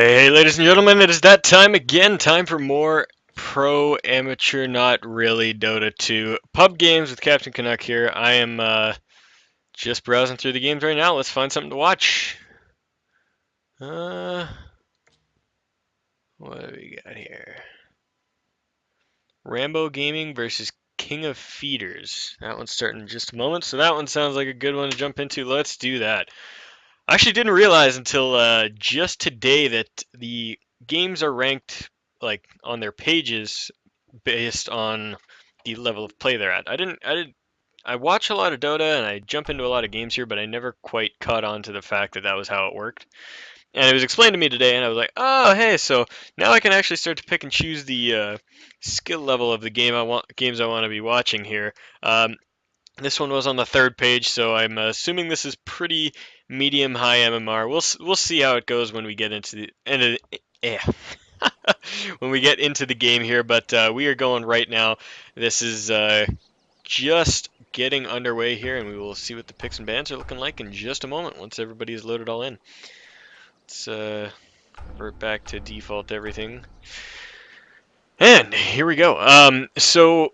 Hey, ladies and gentlemen, it is that time again. Time for more pro amateur, not really Dota 2 pub games with Cptn.Canuck here. I am just browsing through the games right now. Let's find something to watch. Uh, what do we got here? Rambo Gaming versus King of Feeders. That one's starting in just a moment, so that one sounds like a good one to jump into. Let's do that. I actually didn't realize until just today that the games are ranked like on their pages based on the level of play they're at. I watch a lot of Dota and I jump into a lot of games here, but I never quite caught on to the fact that that was how it worked. And it was explained to me today, and I was like, oh, hey, so now I can actually start to pick and choose the skill level of the games I want to be watching here. This one was on the third page, so I'm assuming this is pretty medium high MMR. We'll see how it goes when we get into the end of when we get into the game here. But we are going right now. This is just getting underway here, and we will see what the picks and bans are looking like in just a moment once everybody is loaded all in. Let's revert back to default everything, and here we go. So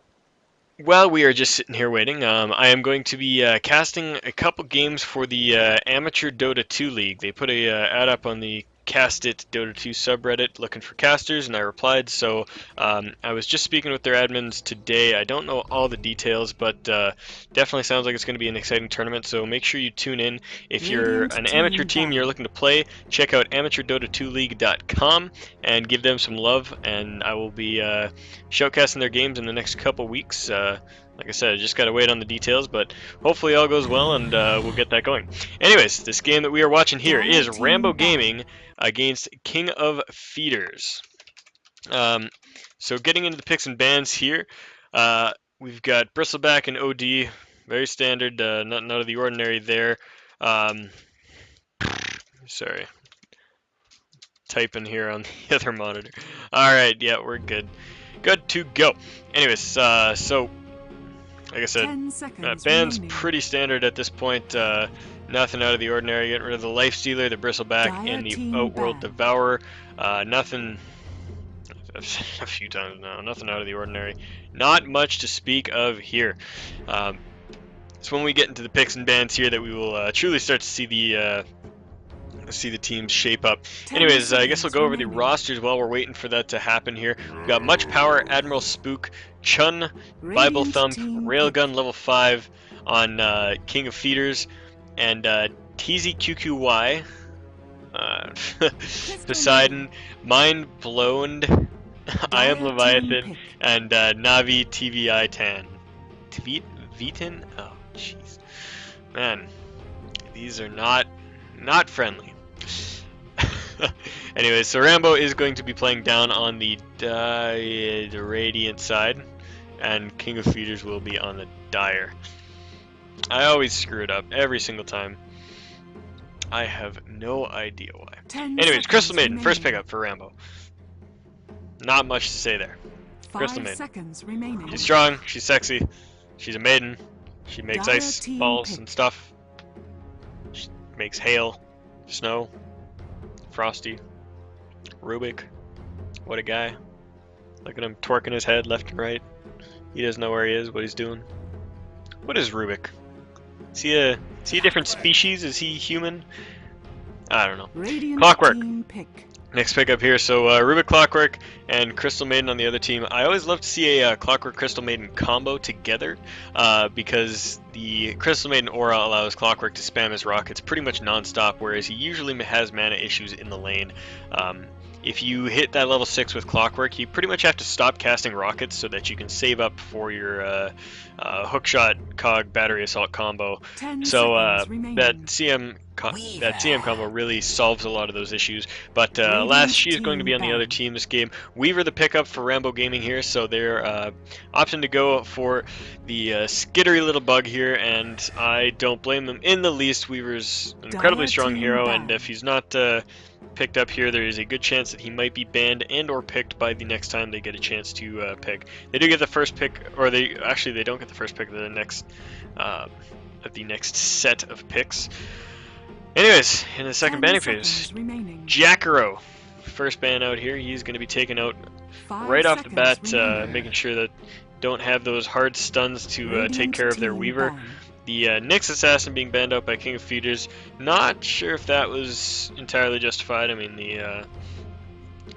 while we are just sitting here waiting, I am going to be casting a couple games for the Amateur Dota 2 League. They put a ad up on the Cast It Dota 2 subreddit looking for casters, and I replied. So I was just speaking with their admins today. I don't know all the details, but definitely sounds like it's going to be an exciting tournament. So make sure you tune in. If you're an amateur team you're looking to play, check out amateurdota2league.com and give them some love. And I will be shoutcasting their games in the next couple weeks. Like I said, I just got to wait on the details, but hopefully all goes well and we'll get that going. Anyways, this game that we are watching here is Rambo Gaming against King of Feeders. So getting into the picks and bans here, we've got Bristleback and OD, very standard, nothing out of the ordinary there. Sorry, typing here on the other monitor. Alright, yeah, we're good. Good to go. Anyways, so like I said, band's pretty standard at this point. Nothing out of the ordinary. Getting rid of the Lifestealer, the Bristleback, and the Outworld Devourer. Nothing. I've said it a few times now. Nothing out of the ordinary. Not much to speak of here. It's when we get into the picks and bans here that we will truly start to see the teams shape up. Anyways, I guess we'll go over the rosters while we're waiting for that to happen here. We've got Much Power, Admiral Spook, Chun, Bible Thump, Railgun level 5 on King of Feeders, and TZQQY, Poseidon, Mind Blown, I Am Leviathan, and Navi TVI Tan. Vitan? Oh, jeez. Man, these are not friendly. Anyway, so Rambo is going to be playing down on the Radiant side, and King of Feeders will be on the Dire. I always screw it up every single time. I have no idea why. Anyways, Crystal Maiden, first pickup for Rambo. Not much to say there. Crystal Maiden. She's strong, she's sexy, she's a maiden, she makes ice balls and stuff. She makes hail, snow, Frosty, Rubik. What a guy. Look at him twerking his head left and right. He doesn't know where he is, what he's doing. What is Rubik? Is he a different species? Is he human? I don't know. Clockwork. Next pickup here. So Rubik Clockwork and Crystal Maiden on the other team. I always love to see a Clockwork Crystal Maiden combo together because the Crystal Maiden aura allows Clockwork to spam his rockets pretty much non-stop, whereas he usually has mana issues in the lane. If you hit that level 6 with Clockwork, you pretty much have to stop casting rockets so that you can save up for your hookshot cog battery assault combo. So that CM combo really solves a lot of those issues. But last, she is going to be on the other team this game. Weaver the pickup for Rambo Gaming here, so they're opting to go for the skittery little bug here, and I don't blame them in the least. Weaver's an incredibly strong hero, and if he's not picked up here, there is a good chance that he might be banned and or picked by the next time they get a chance to pick. They do get the first pick, or they don't get the first pick of the next set of picks. Anyways, in the second banning phase, Jackaro first ban out here. He's going to be taken out right off the bat, making sure that don't have those hard stuns to take care of their Weaver. The Nyx Assassin being banned out by King of Feeders. Not sure if that was entirely justified. I mean,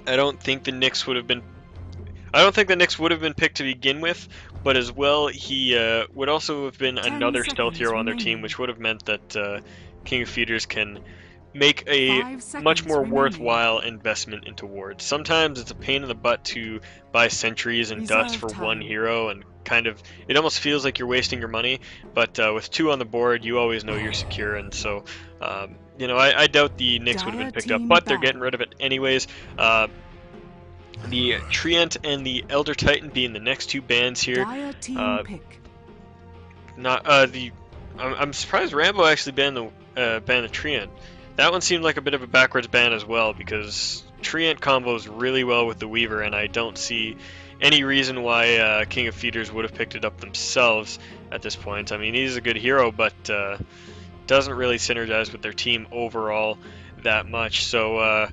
I don't think the Nyx would have been. I don't think the Nyx would have been picked to begin with, but as well, he would also have been another stealth hero on their team, which would have meant that King of Feeders can make a much more worthwhile investment into wards. Sometimes it's a pain in the butt to buy sentries and dust for one hero, and kind of it almost feels like you're wasting your money. But with 2 on the board, you always know you're secure, and so you know, I doubt the Nyx would have been picked up, but they're getting rid of it anyways. The Treant and the Elder Titan being the next 2 bans here. I'm surprised Rambo actually banned the Treant. That one seemed like a bit of a backwards ban as well, because Treant combos really well with the Weaver, and I don't see any reason why King of Feeders would have picked it up themselves at this point. I mean, he's a good hero, but doesn't really synergize with their team overall that much. So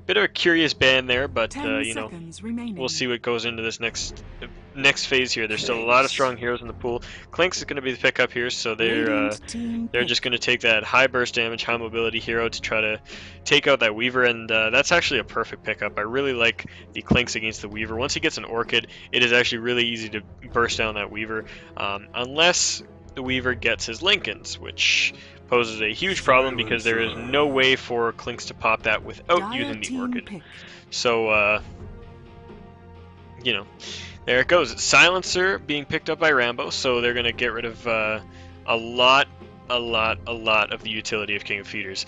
bit of a curious ban there, but you know, we'll see what goes into this next phase here. There's still a lot of strong heroes in the pool. clinkz is going to be the pickup here, so they're just going to take that high burst damage, high mobility hero to try to take out that Weaver, and that's actually a perfect pickup. I really like the clinkz against the Weaver. Once he gets an Orchid, it is actually really easy to burst down that Weaver, unless the Weaver gets his Lincolns, which poses a huge problem because there is no way for clinkz to pop that without using the Orchid. So, you know, there it goes. Silencer being picked up by Rambo, so they're going to get rid of a lot of the utility of King of Feeders.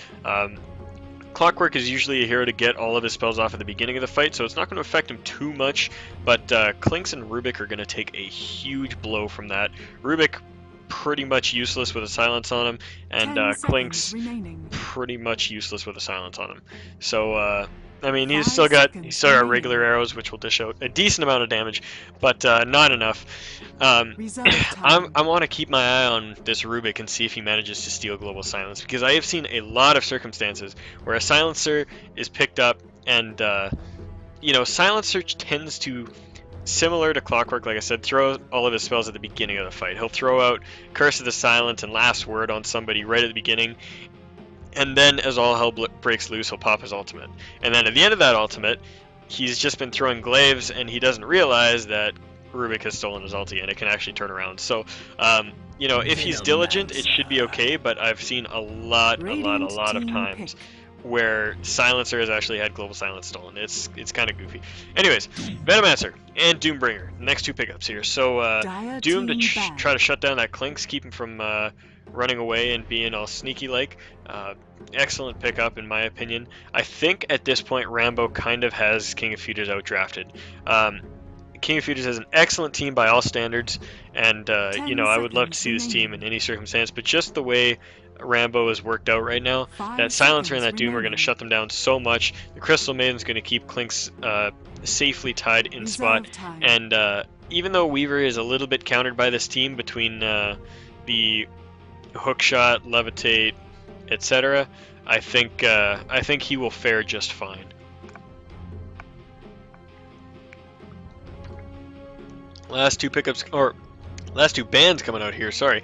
Clockwork is usually a hero to get all of his spells off at the beginning of the fight, so it's not going to affect him too much, but clinkz and Rubik are going to take a huge blow from that. Rubik pretty much useless with a silence on him, and clinkz pretty much useless with a silence on him. So I mean, he's still got regular arrows, which will dish out a decent amount of damage, but not enough. I want to keep my eye on this Rubik and see if he manages to steal global silence, because I have seen a lot of circumstances where a silencer is picked up, and you know, silencer tends to, similar to Clockwork, like I said, throw all of his spells at the beginning of the fight. He'll throw out Curse of the Silent and Last Word on somebody right at the beginning, and then as all hell breaks loose, he'll pop his ultimate. And then at the end of that ultimate, he's just been throwing glaives, and he doesn't realize that Rubik has stolen his ulti, and it can actually turn around. So, you know, if he's diligent, it should be okay, but I've seen a lot of times where Silencer has actually had global silence stolen. It's kind of goofy. Anyways, Venomancer and Doombringer, next 2 pickups here. So Doom to try to shut down that clinkz, keep him from running away and being all sneaky like. Excellent pickup in my opinion. I think at this point Rambo kind of has King of Feeders outdrafted. King of Feeders has an excellent team by all standards, and you know, I would love to see this team in any circumstance, but just the way Rambo is worked out right now, that Silencer and that Doom are going to shut them down so much. The Crystal Maiden's going to keep clinkz safely tied in spot, and even though Weaver is a little bit countered by this team between the Hookshot, Levitate, etc., I think he will fare just fine. Last 2 pickups, or last 2 bans coming out here, sorry.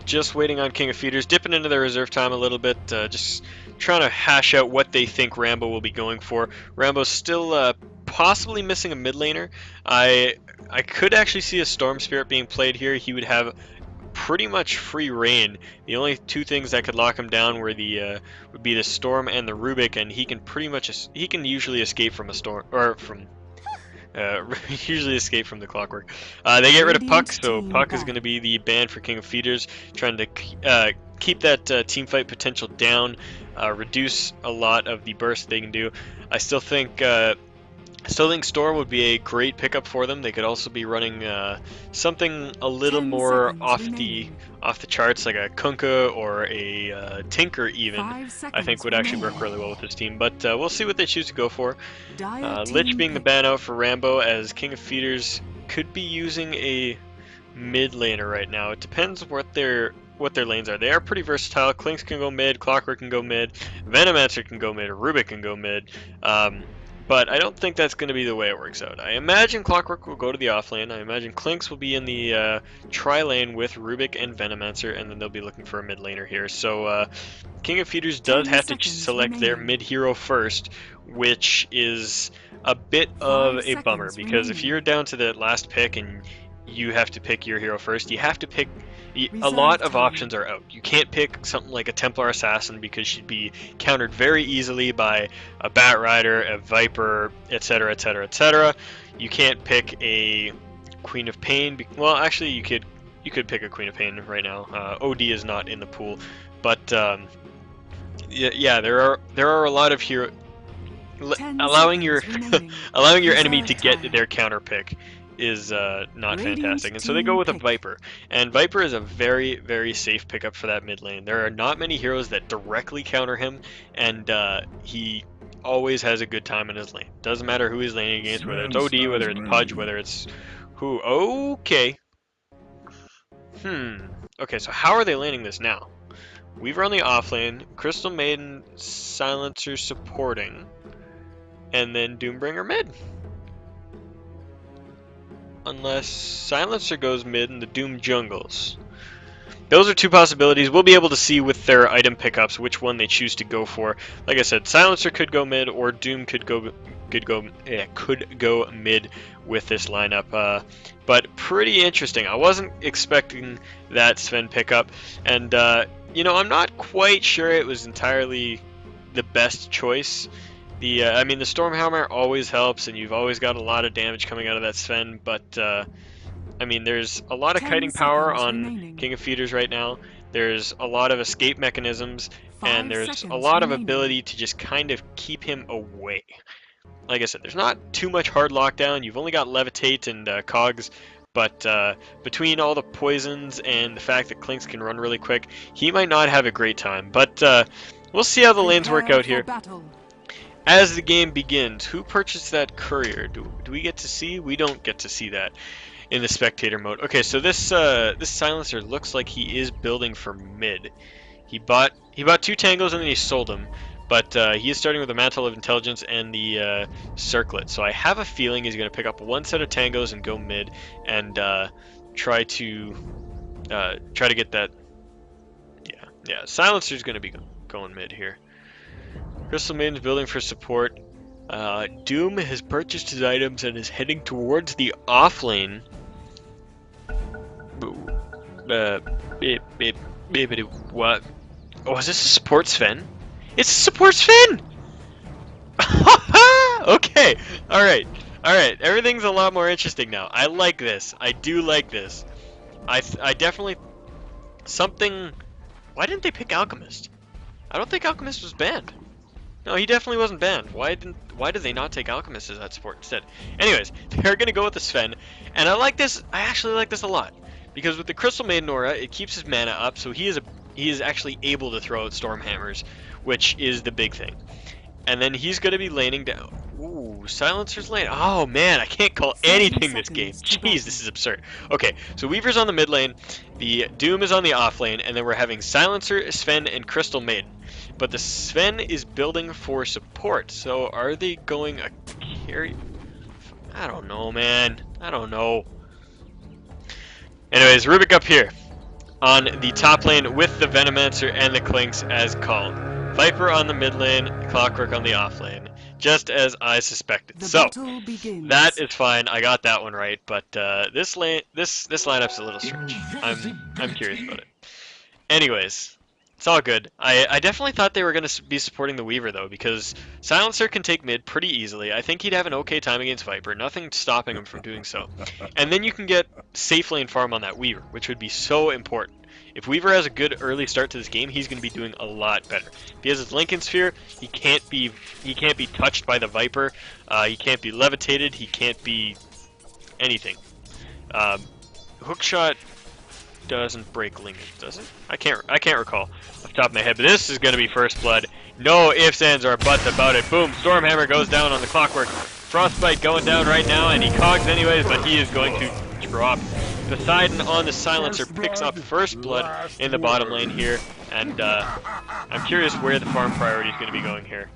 Just waiting on King of Feeders, dipping into their reserve time a little bit, just trying to hash out what they think Rambo will be going for. Rambo's still possibly missing a mid laner. I could actually see a Storm Spirit being played here. He would have pretty much free reign. The only 2 things that could lock him down were would be the Storm and the Rubik, and he can usually escape from a storm, or from usually escape from the Clockwork. They get rid of Puck, so Puck is going to be the ban for King of Feeders, trying to keep that team fight potential down, reduce a lot of the burst they can do. I still think Storm would be a great pickup for them. They could also be running something a little more off the charts, like a Kunkka or a Tinker even. I think would actually work really well with this team. But we'll see what they choose to go for. Lich being the ban out for Rambo, as King of Feeders could be using a mid laner right now. It depends what what their lanes are. They are pretty versatile. clinkz can go mid, Clockwork can go mid, Venomancer can go mid, Rubik can go mid. But I don't think that's going to be the way it works out. I imagine Clockwork will go to the off lane. I imagine clinkz will be in the tri lane with Rubik and Venomancer, and then they'll be looking for a mid laner here. So King of Feeders does have to select their mid hero first, which is a bit of a bummer, because if you're down to the last pick and you have to pick your hero first, you have to pick a lot of options are out. You can't pick something like a Templar Assassin because she'd be countered very easily by a Bat Rider, a Viper, etc, etc, etc. You can't pick a Queen of Pain. Well, actually, you could pick a Queen of Pain right now. OD is not in the pool, but yeah, there are a lot of hero allowing your allowing your enemy to get their counter pick is not fantastic, and so they go with a Viper, and Viper is a very, very safe pickup for that mid lane. There are not many heroes that directly counter him, and he always has a good time in his lane. Doesn't matter who he's laning against, whether it's OD, whether it's Pudge, whether it's who. Okay. Okay, so how are they laning this now? Weaver on the off lane, Crystal Maiden, Silencer supporting, and then Doombringer mid. Unless Silencer goes mid and the Doom jungles. Those are two possibilities. We'll be able to see with their item pickups which one they choose to go for. Like I said, Silencer could go mid, or Doom could go mid with this lineup. But pretty interesting. I wasn't expecting that Sven pickup, and you know, I'm not quite sure it was entirely the best choice. I mean, the Stormhammer always helps, and you've always got a lot of damage coming out of that Sven, but, I mean, there's a lot of kiting power on King of Feeders right now. There's a lot of escape mechanisms, and there's a lot of ability to just kind of keep him away. Like I said, there's not too much hard lockdown. You've only got Levitate and Cogs, but between all the poisons and the fact that clinkz can run really quick, he might not have a great time. But we'll see how the lanes work out here. As the game begins, who purchased that courier? Do we get to see? We don't get to see that in the spectator mode. Okay, so this Silencer looks like he is building for mid. He bought 2 tangos and then he sold them, but he is starting with the Mantle of Intelligence and the Circlet. So I have a feeling he's going to pick up one set of tangos and go mid and try to get that. Yeah. Silencer's going to be going mid here. Crystal Maiden's building for support. Doom has purchased his items and is heading towards the off lane. What? Oh, is this a support Sven? It's a support Sven! Okay, alright. Everything's a lot more interesting now. I like this. I do like this. I definitely... Why didn't they pick Alchemist? I don't think Alchemist was banned. No, he definitely wasn't banned. Why did they not take Alchemist as that support instead? Anyways, they're gonna go with the Sven, and I like this. I actually like this a lot because with the Crystal Maiden aura, it keeps his mana up, so he is actually able to throw out Stormhammers, which is the big thing. And then he's gonna be laning down. Ooh, Silencer's lane. Oh man, I can't call anything this game. Jeez, this is absurd. Okay, so Weaver's on the mid lane, the Doom is on the off lane, and then we're having Silencer, Sven, and Crystal Maiden. But the Sven is building for support, so are they going a carry? I don't know, man. I don't know. Anyways, Rubik up here on the top lane with the Venomancer and the clinkz as called. Viper on the mid lane, Clockwork on the off lane, just as I suspected. So that is fine. I got that one right, but this lineup's a little strange. I'm curious about it. Anyways. It's all good. I definitely thought they were going to be supporting the Weaver, though, because Silencer can take mid pretty easily. I think he'd have an okay time against Viper. Nothing stopping him from doing so. And then you can get safe lane farm on that Weaver, which would be so important. If Weaver has a good early start to this game, he's going to be doing a lot better. If he has his Lincoln Sphere, he can't be touched by the Viper. He can't be levitated. He can't be anything. Hookshot doesn't break Lincoln, does it? I can't recall off the top of my head, but this is going to be first blood. No ifs, ands, or buts about it. Boom, Stormhammer goes down on the Clockwork. Frostbite going down right now, and he cogs anyways, but he is going to drop Poseidon on the silencer picks up first blood in the bottom lane here, and I'm curious where the farm priority is going to be going here.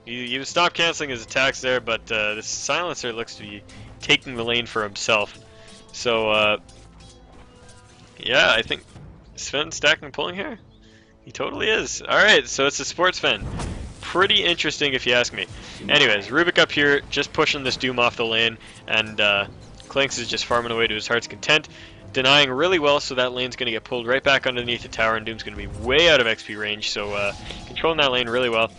He stopped canceling his attacks there, but the silencer looks to be taking the lane for himself. So yeah, I think Sven stacking and pulling here? He totally is. Alright, so it's a sports Sven. Pretty interesting if you ask me. Anyways, Rubik up here just pushing this Doom off the lane, and clinkz is just farming away to his heart's content, denying really well, so that lane's going to get pulled right back underneath the tower, and Doom's going to be way out of XP range, so controlling that lane really well.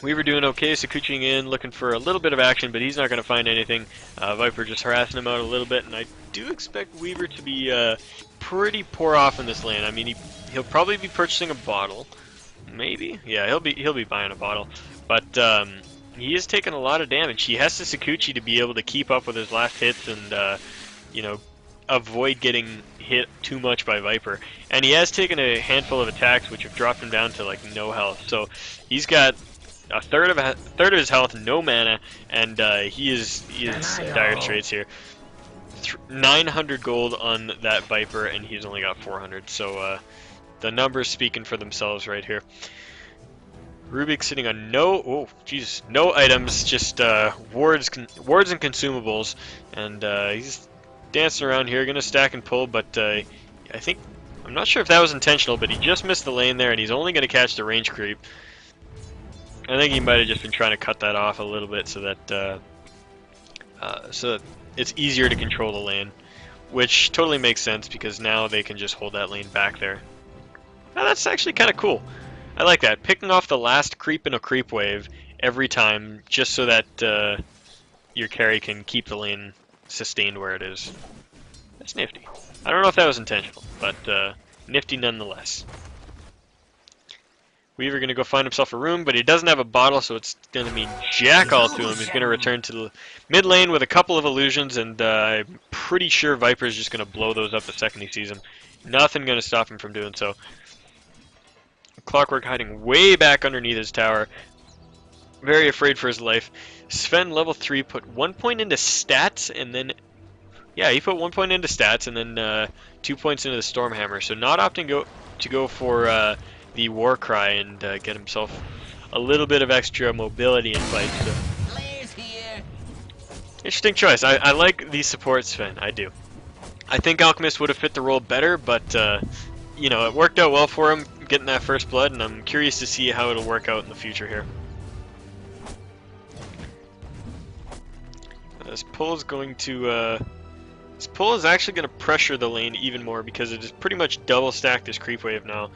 Weaver doing okay, Sakuchiing in, looking for a little bit of action, but he's not going to find anything. Viper just harassing him out a little bit, and I do expect Weaver to be pretty poor off in this lane. I mean, he'll probably be purchasing a bottle, maybe. Yeah, he'll be buying a bottle, but he is taking a lot of damage. He has to Sakuchi to be able to keep up with his last hits and you know, avoid getting hit too much by Viper. And he has taken a handful of attacks, which have dropped him down to like no health. So he's got a third of his health, no mana, and he is in dire straits here. 900 gold on that Viper, and he's only got 400. So the numbers speaking for themselves right here. Rubik sitting on no items, just wards and consumables, and he's dancing around here, gonna stack and pull, but I'm not sure if that was intentional, but he just missed the lane there, and he's only gonna catch the range creep. I think he might have just been trying to cut that off a little bit so that it's easier to control the lane, which totally makes sense because now they can just hold that lane back there. Now that's actually kind of cool. I like that. Picking off the last creep in a creep wave every time just so that your carry can keep the lane sustained where it is. That's nifty. I don't know if that was intentional, but nifty nonetheless. Weaver going to go find himself a room, but he doesn't have a bottle, so it's going to mean jack all to him. He's going to return to the mid lane with a couple of illusions, and I'm pretty sure Viper's just going to blow those up the second he sees him. Nothing going to stop him from doing so. Clockwork hiding way back underneath his tower. Very afraid for his life. Sven, level 3, put 1 point into stats, and then... yeah, he put 1 point into stats, and then 2 points into the Stormhammer. So not opting to go for... the war cry and get himself a little bit of extra mobility in fights. So. Interesting choice. I like the support Sven. I do. I think Alchemist would have fit the role better, but you know, it worked out well for him getting that first blood, and I'm curious to see how it'll work out in the future here. This pull is going to. This pull is actually going to pressure the lane even more because it is pretty much double stacked this creep wave now.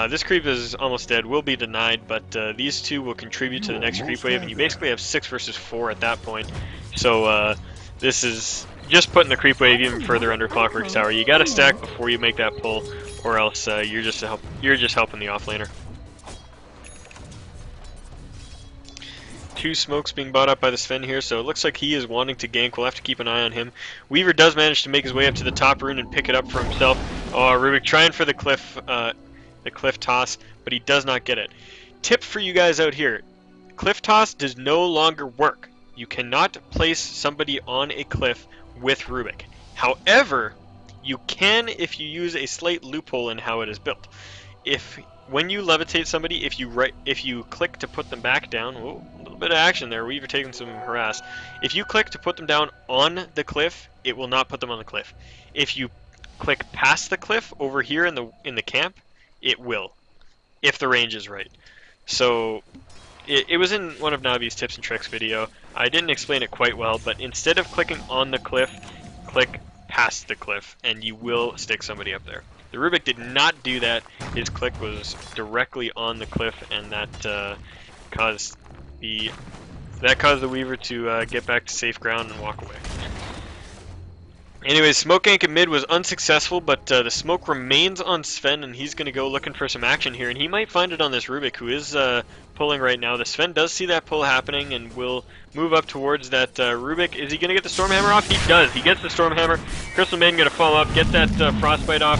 This creep is almost dead, will be denied, but these two will contribute to the next creep wave, and you basically have 6 versus 4 at that point. So this is just putting the creep wave even further under Clockwork's tower. You got to stack before you make that pull, or else you're just helping the offlaner. 2 smokes being bought up by the Sven here, so it looks like he is wanting to gank. We'll have to keep an eye on him. Weaver does manage to make his way up to the top rune and pick it up for himself. Oh, Rubik trying for the cliff toss, but he does not get it. Tip for you guys out here: cliff toss does no longer work. You cannot place somebody on a cliff with Rubik. However, you can if you use a slight loophole in how it is built. When you levitate somebody, if you click to put them back down, whoa, a little bit of action there. We've taken some harass. If you click to put them down on the cliff, it will not put them on the cliff. If you click past the cliff over here in the camp, it will, if the range is right. So it was in one of Navi's tips and tricks video. I didn't explain it quite well, but instead of clicking on the cliff, click past the cliff, and you will stick somebody up there. The Rubik did not do that. His click was directly on the cliff, and that caused the Weaver to get back to safe ground and walk away. Anyways, smoke gank in mid was unsuccessful, but the smoke remains on Sven, and he's going to go looking for some action here, and he might find it on this Rubik, who is pulling right now. The Sven does see that pull happening and will move up towards that Rubik. Is he going to get the Stormhammer off? He does. He gets the Stormhammer. Crystal Maiden going to follow up, get that Frostbite off.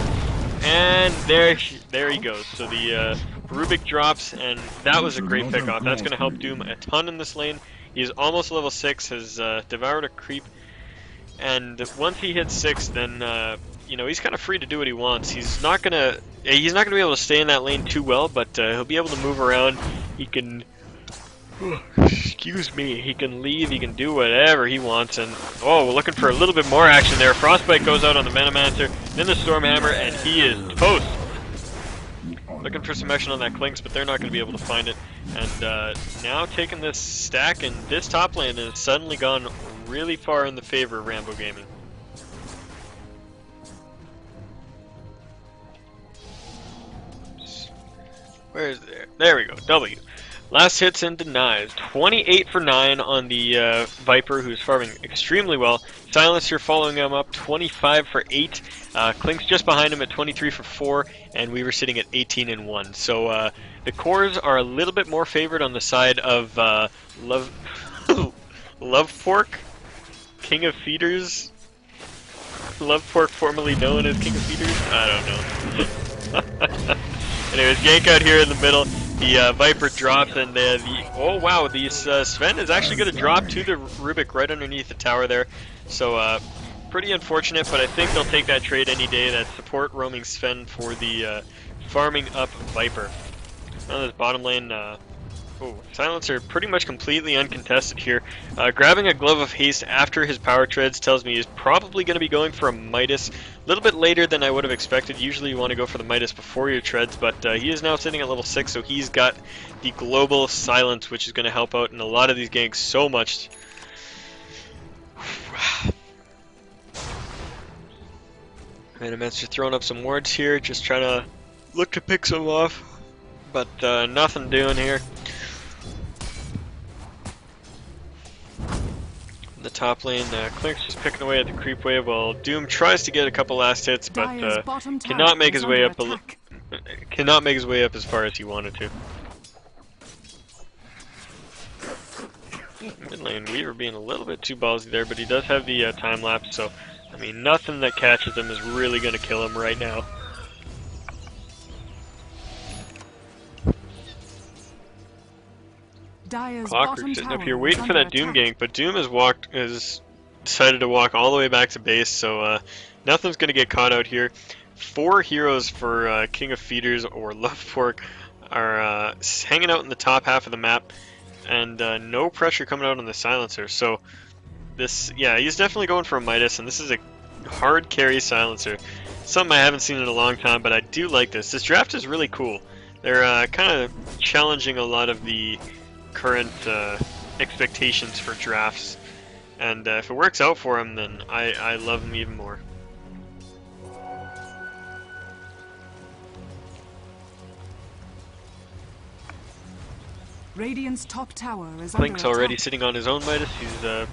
And there he goes. So the Rubik drops, and that was a great pickoff. That's going to help Doom a ton in this lane. He's almost level 6, has devoured a creep. and once he hits 6, then you know, he's kind of free to do what he wants. He's not gonna be able to stay in that lane too well, but he'll be able to move around. He can, excuse me, he can leave. He can do whatever he wants. And oh, we're looking for a little bit more action there. Frostbite goes out on the Venomancer, then the Stormhammer, and he is toast. Looking for some action on that clinkz, but they're not going to be able to find it. And now taking this stack, and this top lane has suddenly gone really far in the favor of Rambo Gaming. Where is there? There we go. W. Last hits and denies. 28 for 9 on the Viper, who's farming extremely well. Silencer following him up, 25 for 8. clinkz just behind him at 23 for 4, and we were sitting at 18 and 1. So the cores are a little bit more favored on the side of Lovepork, King of Feeders. Lovepork, formerly known as King of Feeders. I don't know. Anyways, gank out here in the middle. The Viper drops, and oh wow, the Sven is actually going to drop to the Rubik right underneath the tower there. So pretty unfortunate, but I think they'll take that trade any day. That support roaming Sven for the farming up Viper. Now this bottom lane, Silencer pretty much completely uncontested here. Grabbing a Glove of Haste after his power treads tells me he's probably going to be going for a Midas. A little bit later than I would have expected. Usually you want to go for the Midas before your treads, but he is now sitting at level 6, so he's got the global silence, which is going to help out in a lot of these ganks so much. Venomancer throwing up some wards here, just trying to look to pick some off, but nothing doing here. The top lane, clinkz just picking away at the creep wave while Doom tries to get a couple last hits, but cannot make his way up. Cannot make his way up as far as he wanted to. Mid lane, Weaver being a little bit too ballsy there, but he does have the time lapse, so I mean nothing that catches him is really going to kill him right now. Clockwork sitting up here waiting for that Doom gank, but Doom has decided to walk all the way back to base, so nothing's going to get caught out here. 4 heroes for King of Feeders or Lovepork are hanging out in the top half of the map, and no pressure coming out on the Silencer. So this, yeah, he's definitely going for a Midas, and this is a hard carry Silencer. Something I haven't seen in a long time, but I do like this. This draft is really cool. They're kind of challenging a lot of the current expectations for drafts, and if it works out for him, then I love him even more. Radiant's top tower is clinkz already sitting on his own Midas. He's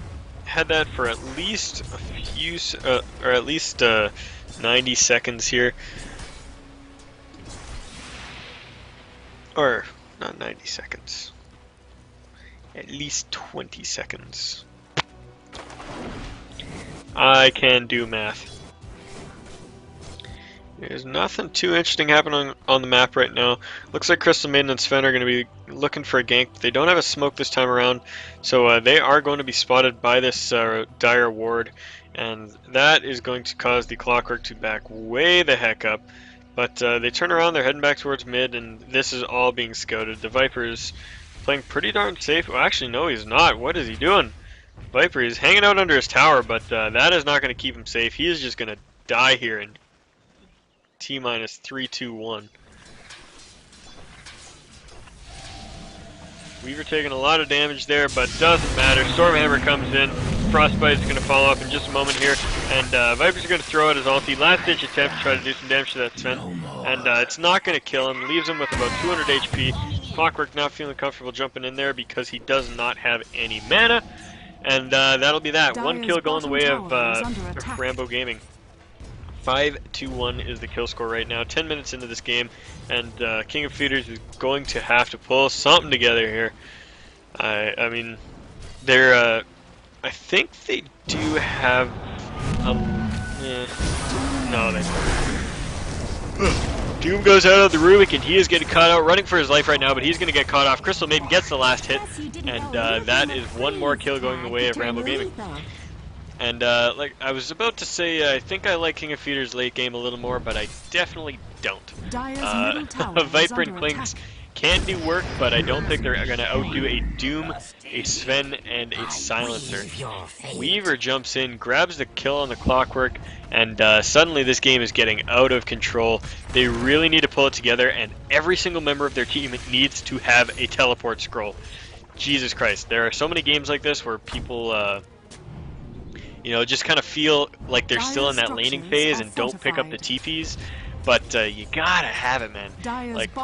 had that for at least a few, or at least 90 seconds here, or not 90 seconds. At least 20 seconds. I can do math. There's nothing too interesting happening on the map right now. Looks like Crystal Maiden and Sven are going to be looking for a gank. They don't have a smoke this time around, so they are going to be spotted by this dire ward, and that is going to cause the Clockwork to back way the heck up. But they turn around, they're heading back towards mid, and this is all being scouted. The Viper is playing pretty darn safe. Well, actually, no, he's not. What is he doing? Viper is hanging out under his tower, but that is not going to keep him safe. He is just going to die here in T-minus 3, 2, 1. Weaver taking a lot of damage there, but doesn't matter. Stormhammer comes in. Frostbite is going to follow up in just a moment here, and Viper's going to throw out his ulti. Last-ditch attempt to try to do some damage to that Sven, and it's not going to kill him. Leaves him with about 200 HP. Clockwork not feeling comfortable jumping in there because he does not have any mana, and that'll be that. One kill going the way of Rambo Gaming. 5-1 is the kill score right now. 10 minutes into this game, and King of Feeders is going to have to pull something together here. I mean, they're I think they do have a no, they don't. Doom goes out of the Rubik, and he is getting caught out, running for his life right now, but he's going to get caught off. Crystal Maiden gets the last hit, and that is one more kill going the way of Rambo Gaming. And like I was about to say, I think I like King of Feeder's late game a little more, but I definitely don't. Viper and clinkz can do work, but I don't think they're going to outdo a Doom, a Sven, and a Silencer. Weaver jumps in, grabs the kill on the Clockwork, and suddenly this game is getting out of control. They really need to pull it together, and every single member of their team needs to have a teleport scroll. Jesus Christ, there are so many games like this where people, you know, just kind of feel like they're still in that laning phase and don't pick up the TPs. But you gotta have it, man. Like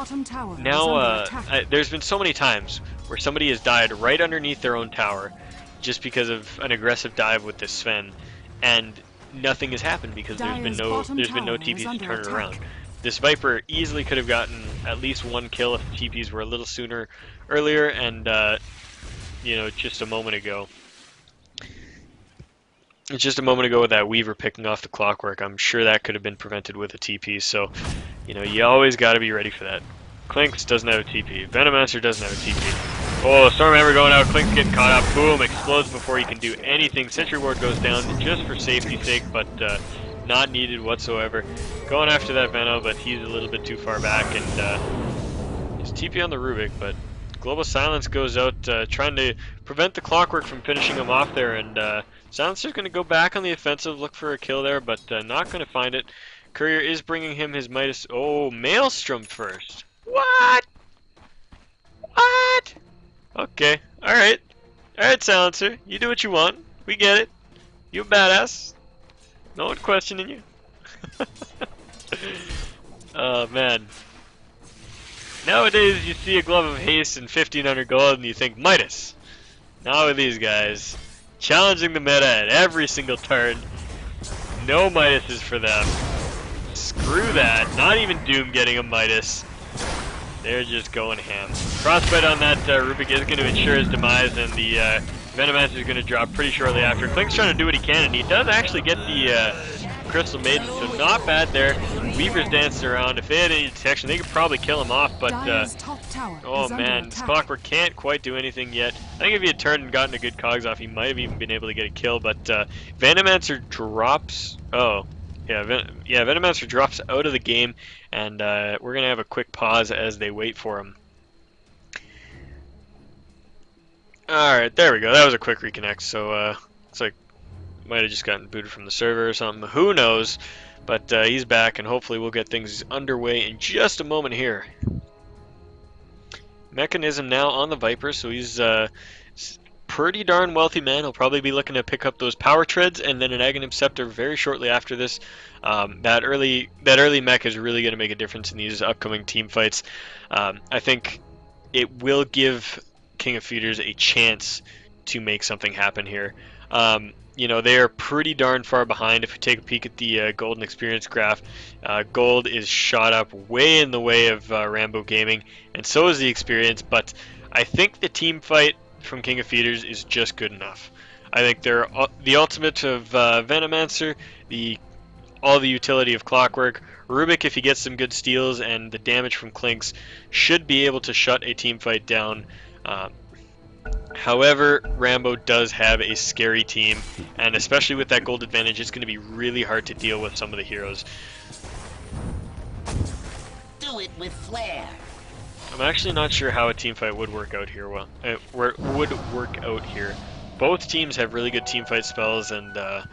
now, there's been so many times where somebody has died right underneath their own tower, just because of an aggressive dive with this Sven, and nothing has happened because there's been no TPs to turn it around. This Viper easily could have gotten at least one kill if the TPs were a little earlier, and you know, just a moment ago with that Weaver picking off the Clockwork, I'm sure that could have been prevented with a TP. So, you know, you always got to be ready for that. clinkz doesn't have a TP. Venomancer doesn't have a TP. Oh, Stormhammer going out. clinkz getting caught up. Boom, explodes before he can do anything. Sentry Ward goes down just for safety's sake, but not needed whatsoever. Going after that Veno, but he's a little bit too far back, and he's TP on the Rubik, but Global Silence goes out, trying to prevent the Clockwork from finishing him off there, and Silencer's going to go back on the offensive, look for a kill there, but not going to find it. Courier is bringing him his Midas. Oh, Maelstrom first. What? What? Okay, alright. Alright, Silencer, you do what you want. We get it. You a badass. No one questioning you. Oh, man. Nowadays, you see a Glove of Haste and 1500 gold and you think Midas. Not with these guys. Challenging the meta at every single turn. No Midases for them. Screw that. Not even Doom getting a Midas. They're just going ham. Frostbite on that Rubik is going to ensure his demise, and the Venomancer is going to drop pretty shortly after. clinkz trying to do what he can, and he does actually get the Crystal Maiden, so not bad there. Weaver's dancing around. If they had any detection, they could probably kill him off, but oh man, this Clockwork can't quite do anything yet. I think if he had turned and gotten a good cogs off, he might have even been able to get a kill, but Venomancer drops. Oh, yeah, Venomancer drops out of the game, and we're going to have a quick pause as they wait for him. Alright, there we go. That was a quick reconnect, so looks like might have just gotten booted from the server or something. Who knows? But he's back, and hopefully we'll get things underway in just a moment here. Mechanism now on the Viper, so he's pretty darn wealthy man. He'll probably be looking to pick up those power treads and then an Aghanim Scepter very shortly after this. That early mech is really going to make a difference in these upcoming team fights. I think it will give King of Feeders a chance to make something happen here. You know, they are pretty darn far behind. If we take a peek at the Golden Experience graph, Gold is shot up way in the way of Rambo Gaming, and so is the Experience, but I think the team fight from King of Feeders is just good enough. I think they're the ultimate of Venomancer, all the utility of Clockwork. Rubik, if he gets some good steals, and the damage from clinkz, should be able to shut a team fight down. However, Rambo does have a scary team, and especially with that gold advantage, it's going to be really hard to deal with some of the heroes. Do it with flair. I'm actually not sure how a team fight would work out here. Both teams have really good team fight spells, and the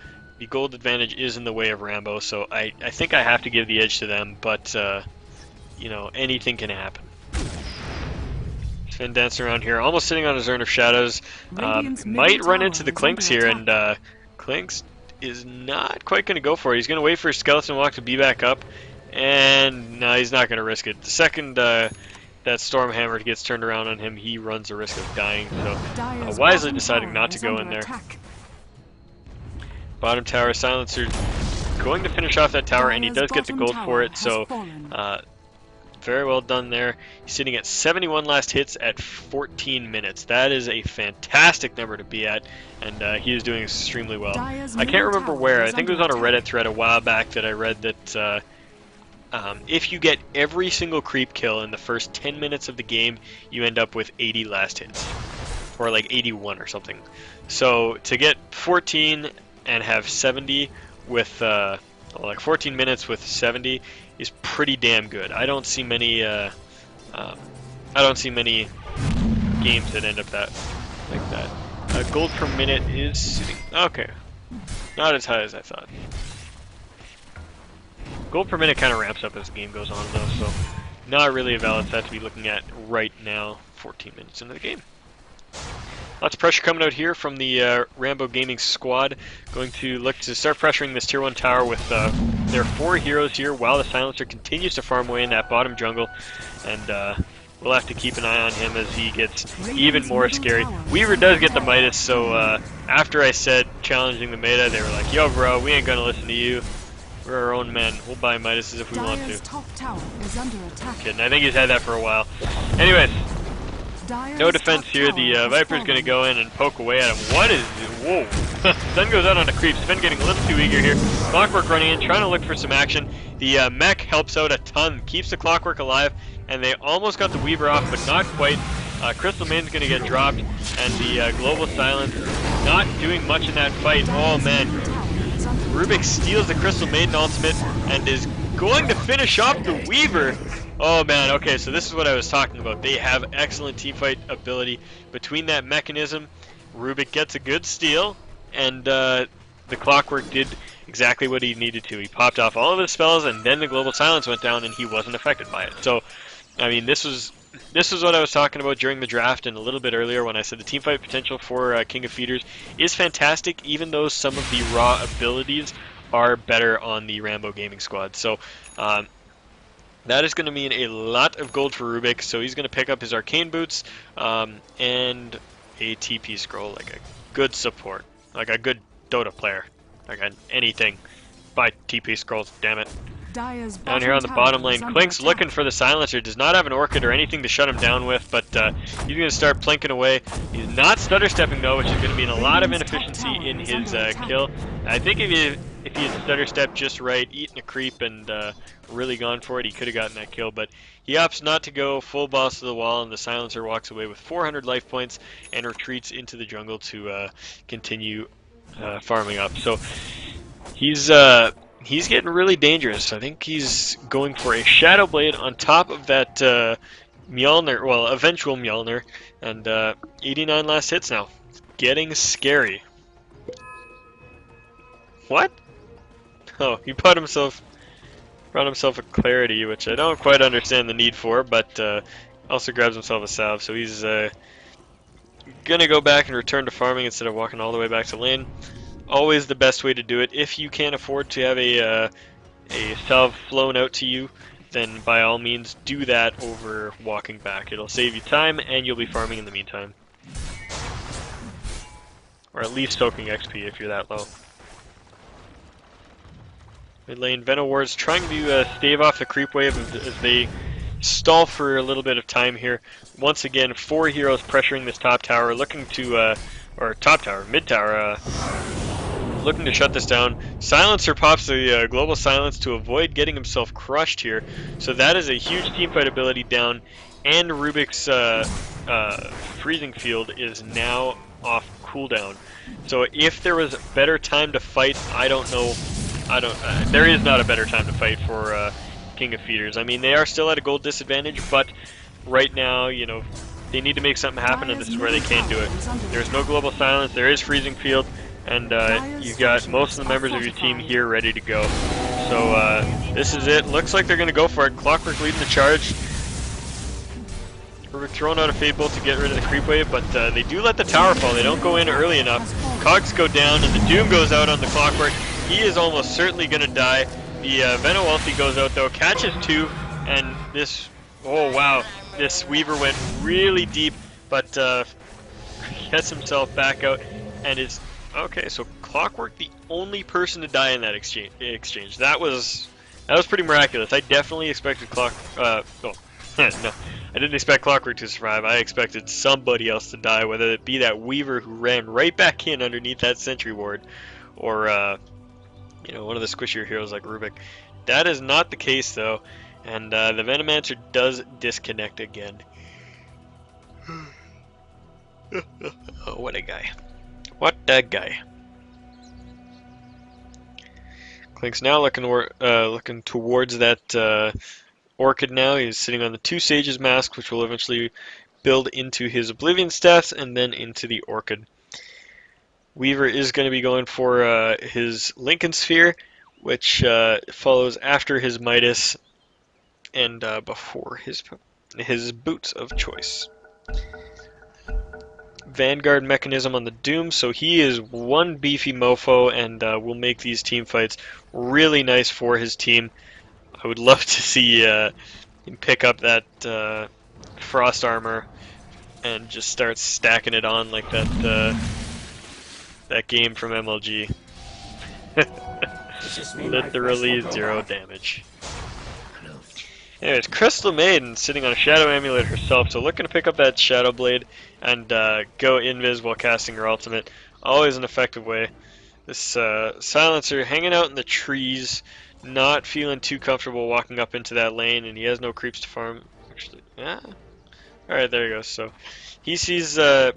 gold advantage is in the way of Rambo, so I think I have to give the edge to them, but you know, anything can happen. Sven dancing around here, almost sitting on his Urn of Shadows. Might run into the clinkz here, and clinkz is not quite going to go for it. He's going to wait for his Skeleton Walk to be back up, and no, he's not going to risk it. The second that Stormhammer gets turned around on him, he runs the risk of dying, so wisely deciding not to go in there. Bottom tower, Silencer going to finish off that tower, and he does get the gold for it, so very well done there. He's sitting at 71 last hits at 14 minutes. That is a fantastic number to be at, and he is doing extremely well. I can't remember where. I think it was on a Reddit thread a while back that I read that if you get every single creep kill in the first 10 minutes of the game, you end up with 80 last hits, or like 81 or something. So to get 14 and have 70 with like 14 minutes with 70 is pretty damn good. I don't see many games that end up like that. Gold per minute is sitting okay, not as high as I thought. Gold per minute kind of ramps up as the game goes on though, so not really a valid stat to be looking at right now. 14 minutes into the game. Lots of pressure coming out here from the Rambo Gaming squad. Going to look to start pressuring this tier 1 tower with their 4 heroes here while the silencer continues to farm away in that bottom jungle. And we'll have to keep an eye on him as he gets even more scary. Weaver does get the Midas, so after I said challenging the meta, they were like, yo bro, we ain't gonna listen to you. We're our own men. We'll buy Midases if we want to. Kidding, I think he's had that for a while. Anyways. No defense here. The Viper's going to go in and poke away at him. What is it? Whoa. Sven goes out on a creep. Sven getting a little too eager here. Clockwork running in, trying to look for some action. The mech helps out a ton, keeps the Clockwork alive, and they almost got the Weaver off, but not quite. Crystal Main's going to get dropped, and the Global Silence not doing much in that fight. Oh man. Rubik steals the Crystal Maiden ultimate and is going to finish off the Weaver. Oh man, okay, so this is what I was talking about. They have excellent teamfight ability. Between that mechanism, Rubik gets a good steal, and the Clockwork did exactly what he needed to. He popped off all of his spells, and then the Global Silence went down, and he wasn't affected by it. So, I mean, this was what I was talking about during the draft and a little bit earlier when I said the teamfight potential for King of Feeders is fantastic, even though some of the raw abilities are better on the Rambo Gaming squad. So, that is going to mean a lot of gold for Rubik, so he's going to pick up his Arcane Boots and a TP Scroll, like a good support, like a good Dota player, like anything. Buy TP Scrolls, damn it. Down here on the bottom lane, clinkz looking for the silencer, does not have an Orchid or anything to shut him down with, but he's going to start plinking away. He's not stutter stepping though, which is going to mean a lot of inefficiency in his kill. I think if he had stutter stepped just right, eaten a creep and really gone for it, he could have gotten that kill, but he opts not to go full boss to the wall, and the silencer walks away with 400 life points and retreats into the jungle to continue farming up. So he's getting really dangerous. I think he's going for a Shadow Blade on top of that Mjolnir, well, eventual Mjolnir, and 89 last hits now. Getting scary. What? Oh, he brought himself a Clarity, which I don't quite understand the need for, but also grabs himself a salve, so he's gonna go back and return to farming instead of walking all the way back to lane. Always the best way to do it. If you can't afford to have a salve flown out to you, then by all means do that over walking back. It'll save you time, and you'll be farming in the meantime. Or at least soaking XP if you're that low. Mid lane, Venoward's trying to stave off the creep wave as they stall for a little bit of time here. Once again, 4 heroes pressuring this top tower, looking to, or top tower, mid tower, looking to shut this down. Silencer pops the Global Silence to avoid getting himself crushed here. So that is a huge teamfight ability down, and Rubik's Freezing Field is now off cooldown. So if there was a better time to fight, I don't know. There is not a better time to fight for King of Feeders. I mean, they are still at a gold disadvantage, but right now, you know, they need to make something happen, and this is where they can do it. There's no Global Silence, there is Freezing Field, and you've got most of the members of your team here ready to go. So this is it. Looks like they're going to go for it. Clockwork leading the charge. We're throwing out a Fade Bolt to get rid of the creep wave, but they do let the tower fall. They don't go in early enough. Cogs go down, and the Doom goes out on the Clockwork. He is almost certainly going to die. The Veno ulti goes out though, catches 2, and this, oh wow, this Weaver went really deep, but gets himself back out, and is, okay, so Clockwork the only person to die in that exchange. That was pretty miraculous. I definitely expected no, I didn't expect Clockwork to survive. I expected somebody else to die, whether it be that Weaver who ran right back in underneath that sentry ward, or you know, one of the squishier heroes like Rubik. That is not the case though, and the Venomancer does disconnect again. Oh, what a guy. What a guy. Clinkz now looking towards that Orchid now. He's sitting on the 2 Sages mask, which will eventually build into his Oblivion stats and then into the Orchid. Weaver is going to be going for his Lincoln Sphere, which follows after his Midas and before his boots of choice. Vanguard mechanism on the Doom, so he is one beefy mofo and will make these team fights really nice for his team. I would love to see him pick up that frost armor and just start stacking it on like that game from MLG. Literally 0 damage. Anyways, Crystal Maiden sitting on a Shadow Amulet herself, so looking to pick up that Shadow Blade and go invis while casting her ultimate. Always an effective way. This Silencer hanging out in the trees, not feeling too comfortable walking up into that lane, and he has no creeps to farm. Actually, yeah. Alright, there he goes. So he sees the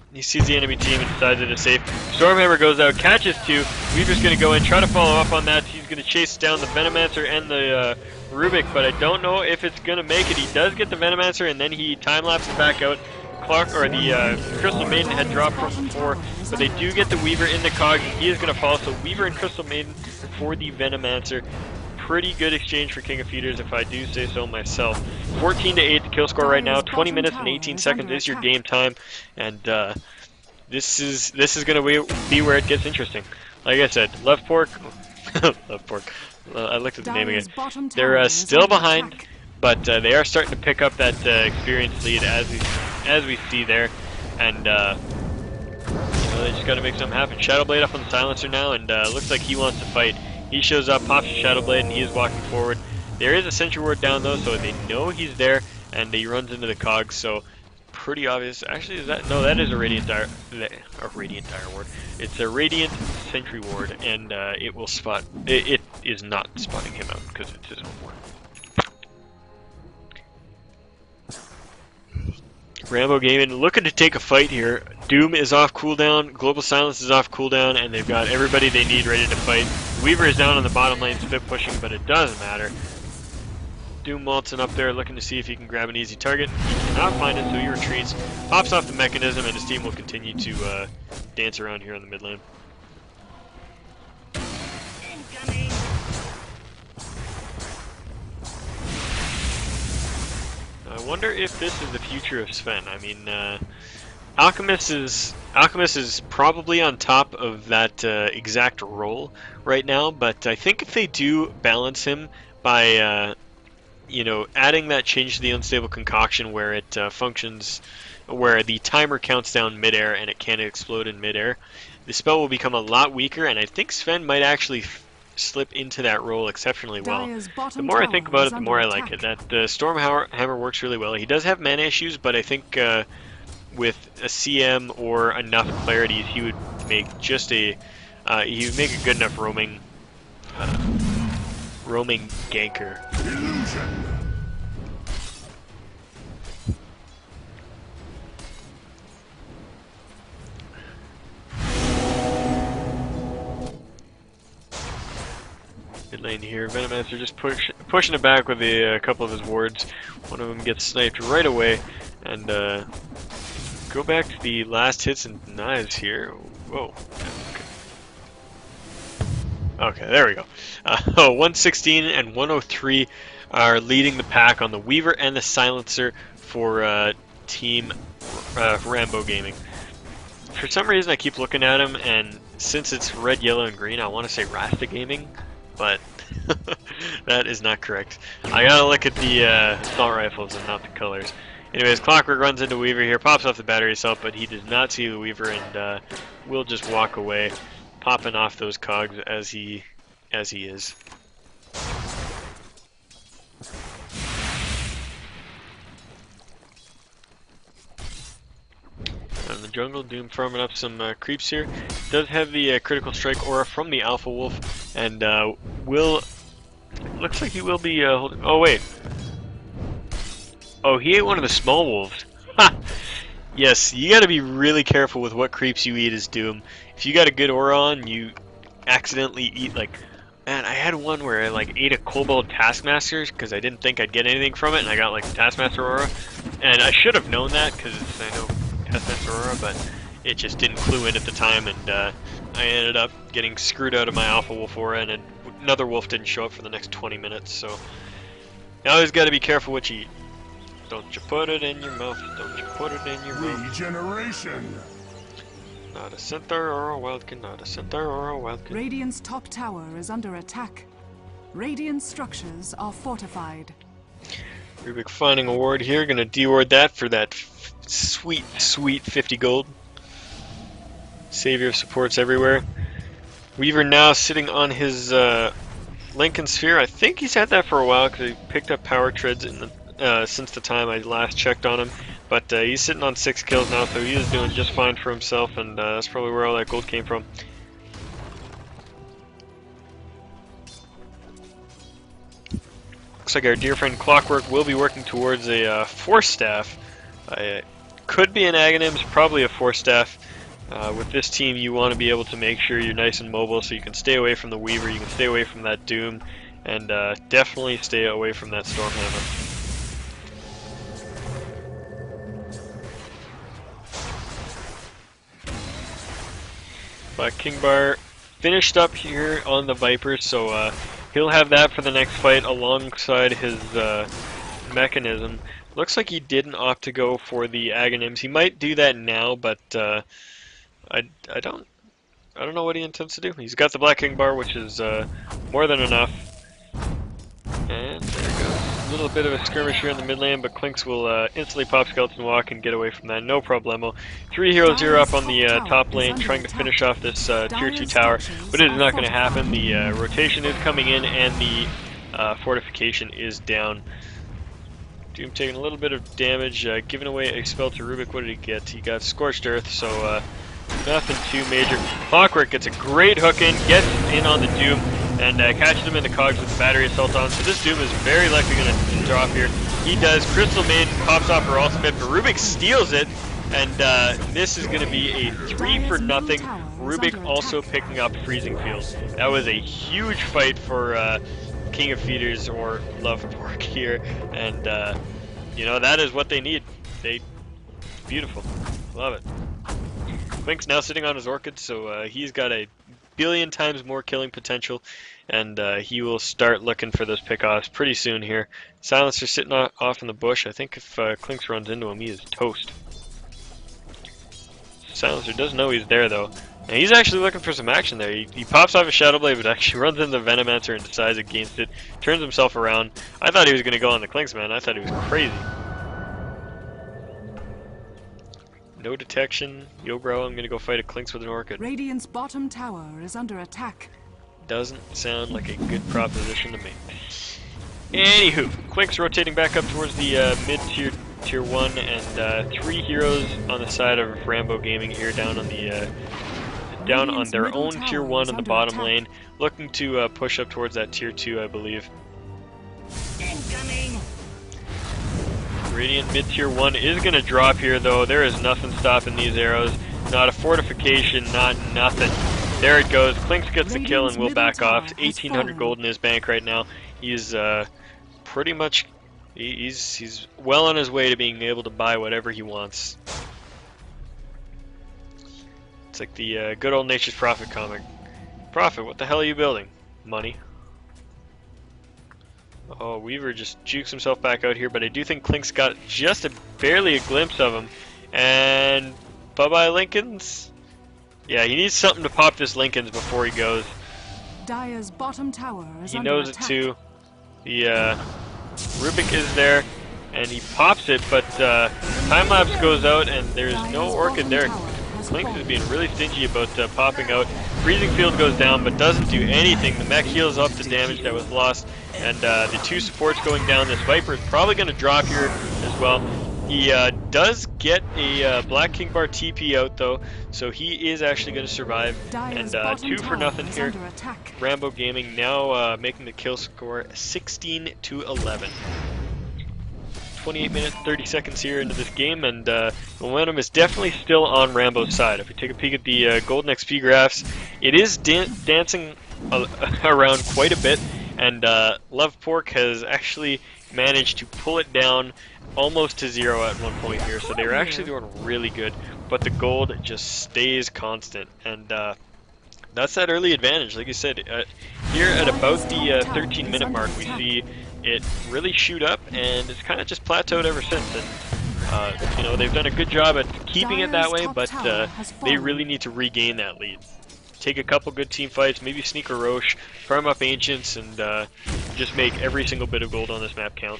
enemy team and decides it is safe. Stormhammer goes out, catches 2. Weaver's going to go in, try to follow up on that. He's going to chase down the Venomancer and the Rubik, but I don't know if it's going to make it. He does get the Venomancer, and then he time-lapses back out. The Crystal Maiden had dropped from before, but they do get the Weaver in the cog, and he is going to fall. So Weaver and Crystal Maiden for the Venomancer. Pretty good exchange for King of Feeders, if I do say so myself. 14-8 the kill score right now. 20 minutes and 18 seconds is your game time, and this is going to be where it gets interesting. Like I said, Lovepork, Lovepork. I looked at the name again. They're still behind, but they are starting to pick up that experience lead as we see there, and they just got to make something happen. Shadowblade up on the Silencer now, and looks like he wants to fight. He shows up, pops his Shadowblade, and he is walking forward. There is a Sentry Ward down though, so they know he's there, and he runs into the cogs. So pretty obvious. Actually, is that no? That is a Radiant Dire Ward. It's a Radiant Sentry Ward, and it will spot. It is not spotting him out because it's his own ward. Rambo Gaming looking to take a fight here. Doom is off cooldown, Global Silence is off cooldown, and they've got everybody they need ready to fight. Weaver is down on the bottom lane, spit pushing, but it doesn't matter. Doom Malton up there looking to see if he can grab an easy target. He cannot find it, so he retreats, pops off the mechanism, and his team will continue to dance around here on the mid lane. I wonder if this is the future of Sven. I mean, Alchemist is probably on top of that exact role right now, but I think if they do balance him by, adding that change to the unstable concoction where it functions, where the timer counts down midair and it can't explode in midair, the spell will become a lot weaker, and I think Sven might actually slip into that role exceptionally well. The more I think about it, the more I like it. That Stormhammer works really well. He does have mana issues, but I think with a CM or enough clarities, he would make just a good enough roaming ganker. Mid lane here, Venomancer just pushing it back with a couple of his wards. One of them gets sniped right away, and go back to the last hits and knives here. Whoa. Okay, there we go. 116 and 103 are leading the pack on the Weaver and the Silencer for Team Rambo Gaming. For some reason, I keep looking at him, and since it's red, yellow, and green, I want to say Rasta Gaming, but that is not correct. I gotta look at the assault rifles and not the colors. Anyways, Clockwork runs into Weaver here, pops off the battery cell, but he does not see the Weaver and will just walk away, popping off those cogs as he is. In the jungle, Doom farming up some creeps here. Does have the critical strike aura from the Alpha Wolf, and looks like he will be holding. Oh wait. Oh, he ate one of the small wolves. Ha! Yes, you got to be really careful with what creeps you eat as Doom. If you got a good aura on, you accidentally eat like Man, I had one where I like ate a Kobold Taskmaster because I didn't think I'd get anything from it, and I got like Taskmaster Aurora. And I should have known that because I know Taskmaster Aurora, but it just didn't clue in at the time, and I ended up getting screwed out of my Alpha Wolf Aura, and another wolf didn't show up for the next 20 minutes, so you always got to be careful what you eat. Don't you put it in your mouth, don't you put it in your mouth. Regeneration! Not a centaur or a wildkin, not a centaur or a wildkin. Radiant's top tower is under attack. Radiant structures are fortified. Rubik finding a ward here, gonna deward that for that sweet, sweet 50 gold. Savior of supports everywhere. Weaver now sitting on his Lincoln Sphere. I think he's had that for a while because he picked up power treads in the, since the time I last checked on him. But he's sitting on 6 kills now, so he is doing just fine for himself, and that's probably where all that gold came from. Looks like our dear friend Clockwork will be working towards a Force Staff. It could be an Aghanims, probably a Force Staff. With this team, you want to be able to make sure you're nice and mobile, so you can stay away from the Weaver, you can stay away from that Doom, and definitely stay away from that Stormhammer. But Kingbar finished up here on the Vipers, so he'll have that for the next fight alongside his mechanism. Looks like he didn't opt to go for the Aghanims. He might do that now, but I don't know what he intends to do. He's got the Black Kingbar, which is more than enough. And there he goes. A little bit of a skirmish here in the mid lane, but clinkz will instantly pop Skeleton Walk and get away from that, no problemo. 3 heroes here up on the top lane, trying to finish off this tier 2 tower, but it is not going to happen. The rotation is coming in, and the fortification is down. Doom taking a little bit of damage, giving away a spell to Rubik. What did he get? He got Scorched Earth, so nothing too major. Clockwork gets a great hook in, gets in on the Doom, and catches him in the cogs with the battery assault on. So this Doom is very likely going to drop here. He does. Crystal Maiden pops off her ultimate, but Rubik steals it, and this is going to be a 3 for nothing. Rubik also picking up Freezing Field. That was a huge fight for King of Feeders or Lovepork here, and you know, that is what they need. Beautiful. Love it. clinkz now sitting on his Orchid, so he's got a billion times more killing potential, and he will start looking for those pickoffs pretty soon here. Silencer sitting off in the bush. I think if clinkz runs into him, he is toast. Silencer doesn't know he's there though. And he's actually looking for some action there. He pops off a Shadow Blade, but actually runs into the Venomancer and decides against it. Turns himself around. I thought he was going to go on the clinkz, man. I thought he was crazy. No detection. Yo, bro, I'm going to go fight a clinkz with an Orchid. Radiant's bottom tower is under attack. Doesn't sound like a good proposition to me. Anywho, clinkz rotating back up towards the mid-tier tier 1, and 3 heroes on the side of Rambo Gaming here down on the down on their own tier 1 in the bottom lane, looking to push up towards that tier 2, I believe. Incoming! Radiant mid tier 1 is going to drop here though. There is nothing stopping these arrows. Not a fortification, not nothing. There it goes. clinkz gets the kill and will back off. 1,800 gold in his bank right now. He's pretty much, he's well on his way to being able to buy whatever he wants. It's like the good old Nature's Prophet comic. Prophet, what the hell are you building? Money. Oh, Weaver just jukes himself back out here, but I do think clinkz got just barely a glimpse of him. And bye-bye Lincolns. Yeah, he needs something to pop this Lincolns before he goes. Dire's bottom tower is He knows it too. The Rubik is there, and he pops it, but time-lapse goes out, and there's no Orchid there. clinkz is being really stingy about popping out. Freezing Field goes down, but doesn't do anything. The mech heals up the damage that was lost, and the 2 supports going down. This Viper is probably going to drop here as well. He does get a Black Kingbar TP out though, so he is actually going to survive. And 2 for nothing here. Rambo Gaming now making the kill score 16-11. 28 minutes, 30 seconds here into this game, and momentum is definitely still on Rambo's side. If we take a peek at the golden XP graphs, it is dancing around quite a bit, and Lovepork has actually managed to pull it down almost to 0 at one point here, so they were actually doing really good, but the gold just stays constant, and that's that early advantage. Like I said, here at about the 13-minute mark, we see it really shoot up, and it's kind of just plateaued ever since. And you know, they've done a good job at keeping it that way, but they really need to regain that lead. Take a couple good team fights, maybe sneak a Roche, farm up Ancients, and just make every single bit of gold on this map count.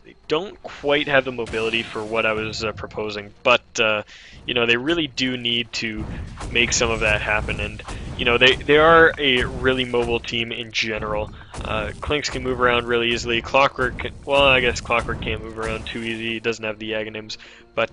They don't quite have the mobility for what I was proposing, but you know, they really do need to make some of that happen. And you know, they are a really mobile team in general. clinkz can move around really easily. Clockwork, well, I guess Clockwork can't move around too easy. He doesn't have the Aghanims, but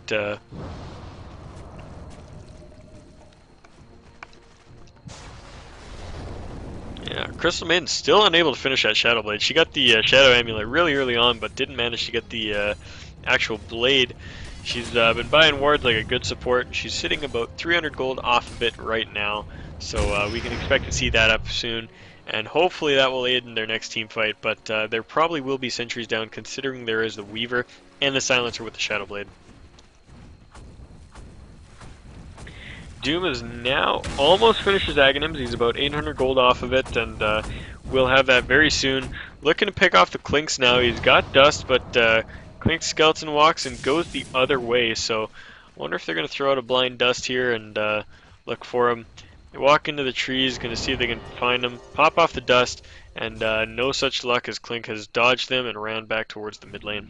yeah, Crystal Maiden's still unable to finish that Shadow Blade. She got the Shadow Amulet really early on, but didn't manage to get the actual blade. She's been buying wards like a good support. She's sitting about 300 gold off of it right now, so we can expect to see that up soon. And hopefully that will aid in their next team fight, but there probably will be sentries down considering there is the Weaver and the Silencer with the Shadow Blade. Doom is now almost finished his Aghanims. He's about 800 gold off of it, and we'll have that very soon. Looking to pick off the clinkz now. He's got Dust, but clinkz Skeleton walks and goes the other way, so I wonder if they're going to throw out a blind Dust here and look for him. They walk into the trees, going to see if they can find him, pop off the Dust, and no such luck as clinkz has dodged them and ran back towards the mid lane.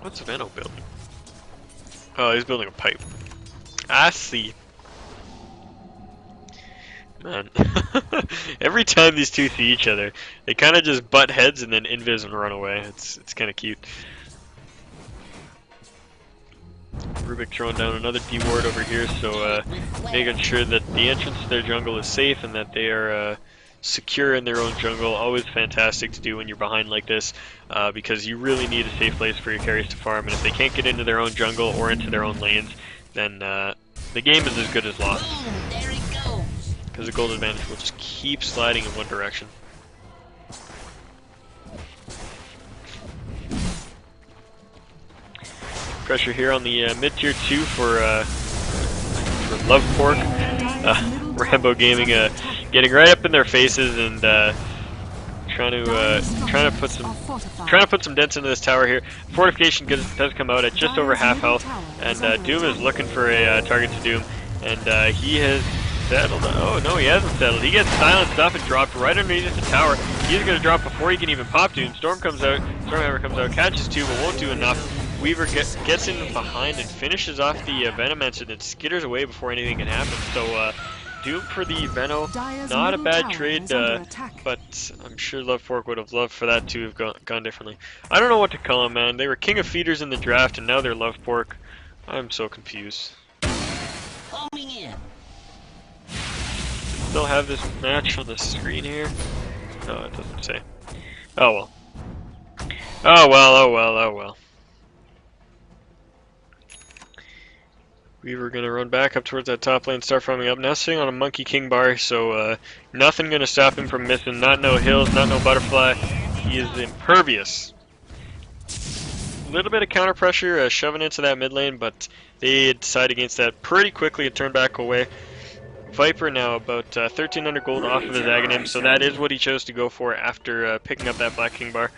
What's Veno building? Oh, he's building a pipe. I see. Man. Every time these two see each other, they kind of just butt heads and then invis and run away. It's kind of cute. Rubik throwing down another D ward over here, so making sure that the entrance to their jungle is safe and that they are secure in their own jungle. Always fantastic to do when you're behind like this, because you really need a safe place for your carries to farm, and if they can't get into their own jungle or into their own lanes, then the game is as good as lost. Because the gold advantage will just keep sliding in one direction. Pressure here on the mid-tier 2 for Lovepork. Rambo Gaming getting right up in their faces and trying to put some dents into this tower here. Fortification does come out at just over half health, and Doom is looking for a target to Doom, and he has settled. Oh no, he hasn't settled. He gets silenced up and dropped right underneath the tower. He's gonna drop before he can even pop Doom. Stormhammer comes out, catches two, but won't do enough. Weaver gets in behind and finishes off the Venom Ensign and skitters away before anything can happen. So Doom for the Veno, not a bad trade, but I'm sure Lovepork would have loved for that to have gone differently. I don't know what to call them, man. They were king of feeders in the draft, and now they're Lovepork. I'm so confused. Still have this match on the screen here? No, it doesn't say. Oh well. Oh well, oh well, oh well. We were going to run back up towards that top lane, start farming up. Now sitting on a Monkey King bar, so nothing going to stop him from missing. Not no hills, not no butterfly. He is impervious. A little bit of counter pressure shoving into that mid lane, but they decide against that pretty quickly and turn back away. Viper now about 1,300 gold off of his Aghanim, so that is what he chose to go for after picking up that Black King bar.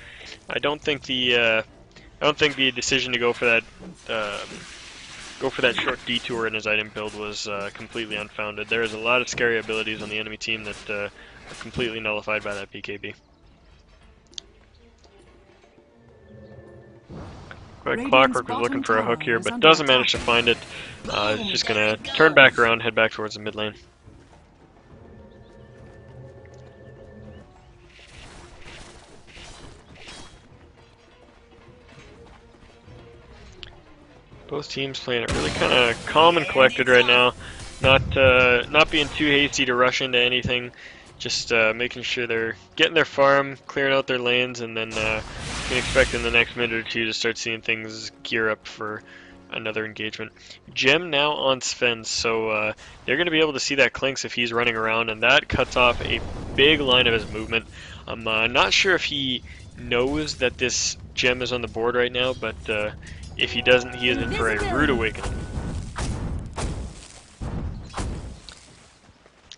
I don't think the decision to go for that short detour in his item build was completely unfounded. There is a lot of scary abilities on the enemy team that are completely nullified by that BKB. Clockwork was looking for a hook here, but doesn't manage to find it. He's just going to turn back around, head back towards the mid lane. Both teams playing it really kind of calm and collected right now, not being too hasty to rush into anything. Just making sure they're getting their farm, clearing out their lanes, and then you can expect in the next minute or two to start seeing things gear up for another engagement. Gem now on Sven, so they're going to be able to see that clinkz if he's running around, and that cuts off a big line of his movement. I'm not sure if he knows that this gem is on the board right now, but if he doesn't, he is in for a rude awakening.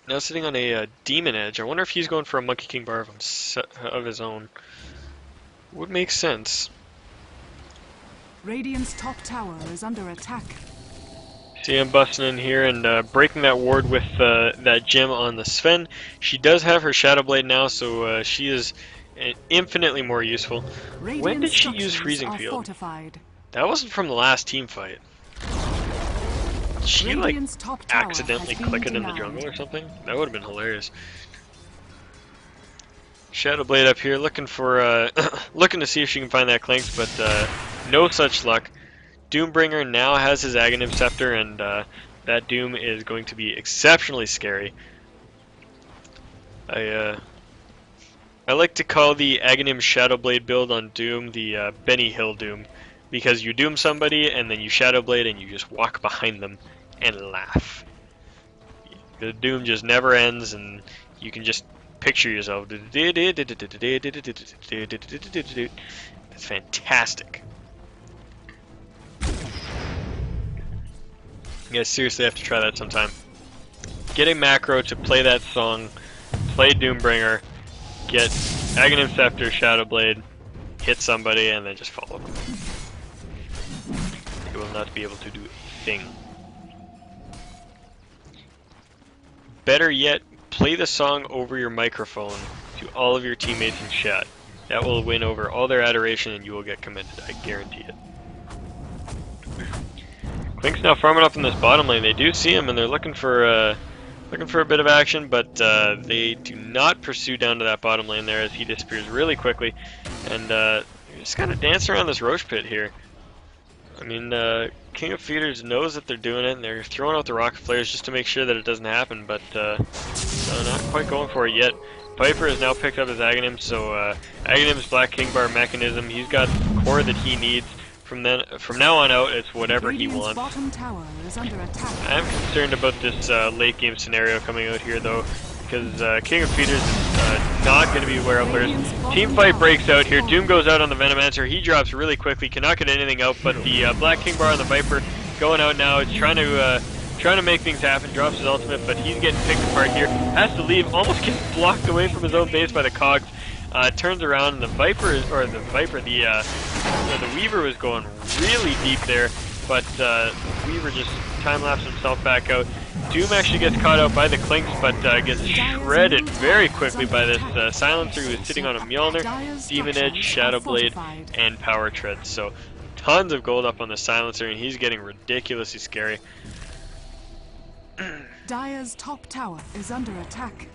Now sitting on a demon edge. I wonder if he's going for a monkey king bar of his own. Would make sense. Radiant's top tower is under attack. See him busting in here and breaking that ward with that gem on the Sven. She does have her Shadow Blade now, so she is infinitely more useful. Radiant when did she use structures Freezing are Field? fortified. That wasn't from the last team fight. Did she like Radiant's top tower accidentally has been click it in the denied. jungle or something? That would have been hilarious. Shadow Blade up here, looking for looking to see if she can find that clinkz, but no such luck. Doombringer now has his Aghanim Scepter, and that Doom is going to be exceptionally scary. I like to call the Aghanim Shadow Blade build on Doom the Benny Hill Doom, because you doom somebody and then you Shadow Blade and you just walk behind them and laugh. The Doom just never ends, and you can just picture yourself. That's fantastic. You guys seriously have to try that sometime. Get a macro to play that song, play Doombringer, get Aghanim Scepter, Shadow Blade, hit somebody, and then just follow them. You will not be able to do a thing. Better yet, play the song over your microphone to all of your teammates in chat. That will win over all their adoration and you will get commended, I guarantee it. clinkz now farming up in this bottom lane. They do see him and they're looking for a bit of action, but they do not pursue down to that bottom lane there as he disappears really quickly. And just kind of dance around this Roche pit here. I mean, King of Feeders knows that they're doing it, and they're throwing out the rocket flares just to make sure that it doesn't happen, but not quite going for it yet. Viper has now picked up his Aghanim, so Aghanim's Black King Bar mechanism, he's got the core that he needs. From now on out, it's whatever he wants. Bottom tower is under attack. I am concerned about this late game scenario coming out here, though, because King of Feeders is not going to be aware of players. Team fight breaks out here. Doom goes out on the Venomancer. He drops really quickly. Cannot get anything out, but the Black King Bar on the Viper going out now. It's trying to make things happen. Drops his ultimate, but he's getting picked apart here. Has to leave. Almost gets blocked away from his own base by the Cogs. Turns around, and the Weaver was going really deep there, but Weaver just time-lapsed himself back out. Doom actually gets caught out by the clinkz, but gets shredded very quickly by this Silencer who is sitting on a Mjolnir, Demon Edge, Shadow Blade, and Power Tread. So tons of gold up on the Silencer, and he's getting ridiculously scary. Dire's top tower is under attack.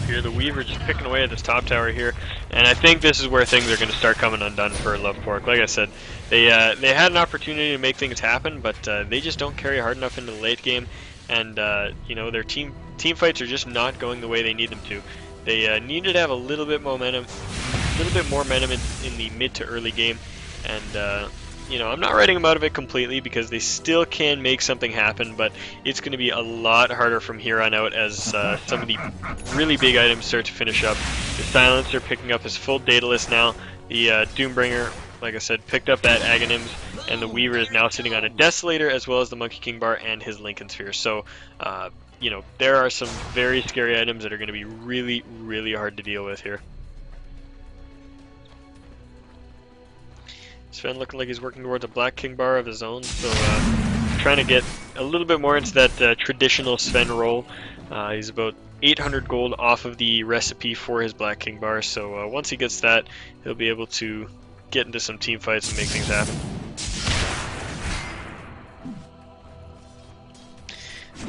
Here, the Weaver just picking away at this top tower here, and I think this is where things are going to start coming undone for Lovepork. Like I said, they had an opportunity to make things happen, but they just don't carry hard enough into the late game, and you know, their team fights are just not going the way they need them to. They needed to have a little bit more momentum in the mid to early game, and you know, I'm not writing them out of it completely because they still can make something happen, but it's going to be a lot harder from here on out as some of the really big items start to finish up. The Silencer picking up his full data list now. The Doombringer, like I said, picked up that Aghanims, and the Weaver is now sitting on a Desolator as well as the Monkey King Bar and his Lincoln Sphere. So, you know, there are some very scary items that are going to be really, really hard to deal with here. Sven looking like he's working towards a Black King Bar of his own, so trying to get a little bit more into that traditional Sven role. He's about 800 gold off of the recipe for his Black King Bar, so once he gets that, he'll be able to get into some team fights and make things happen.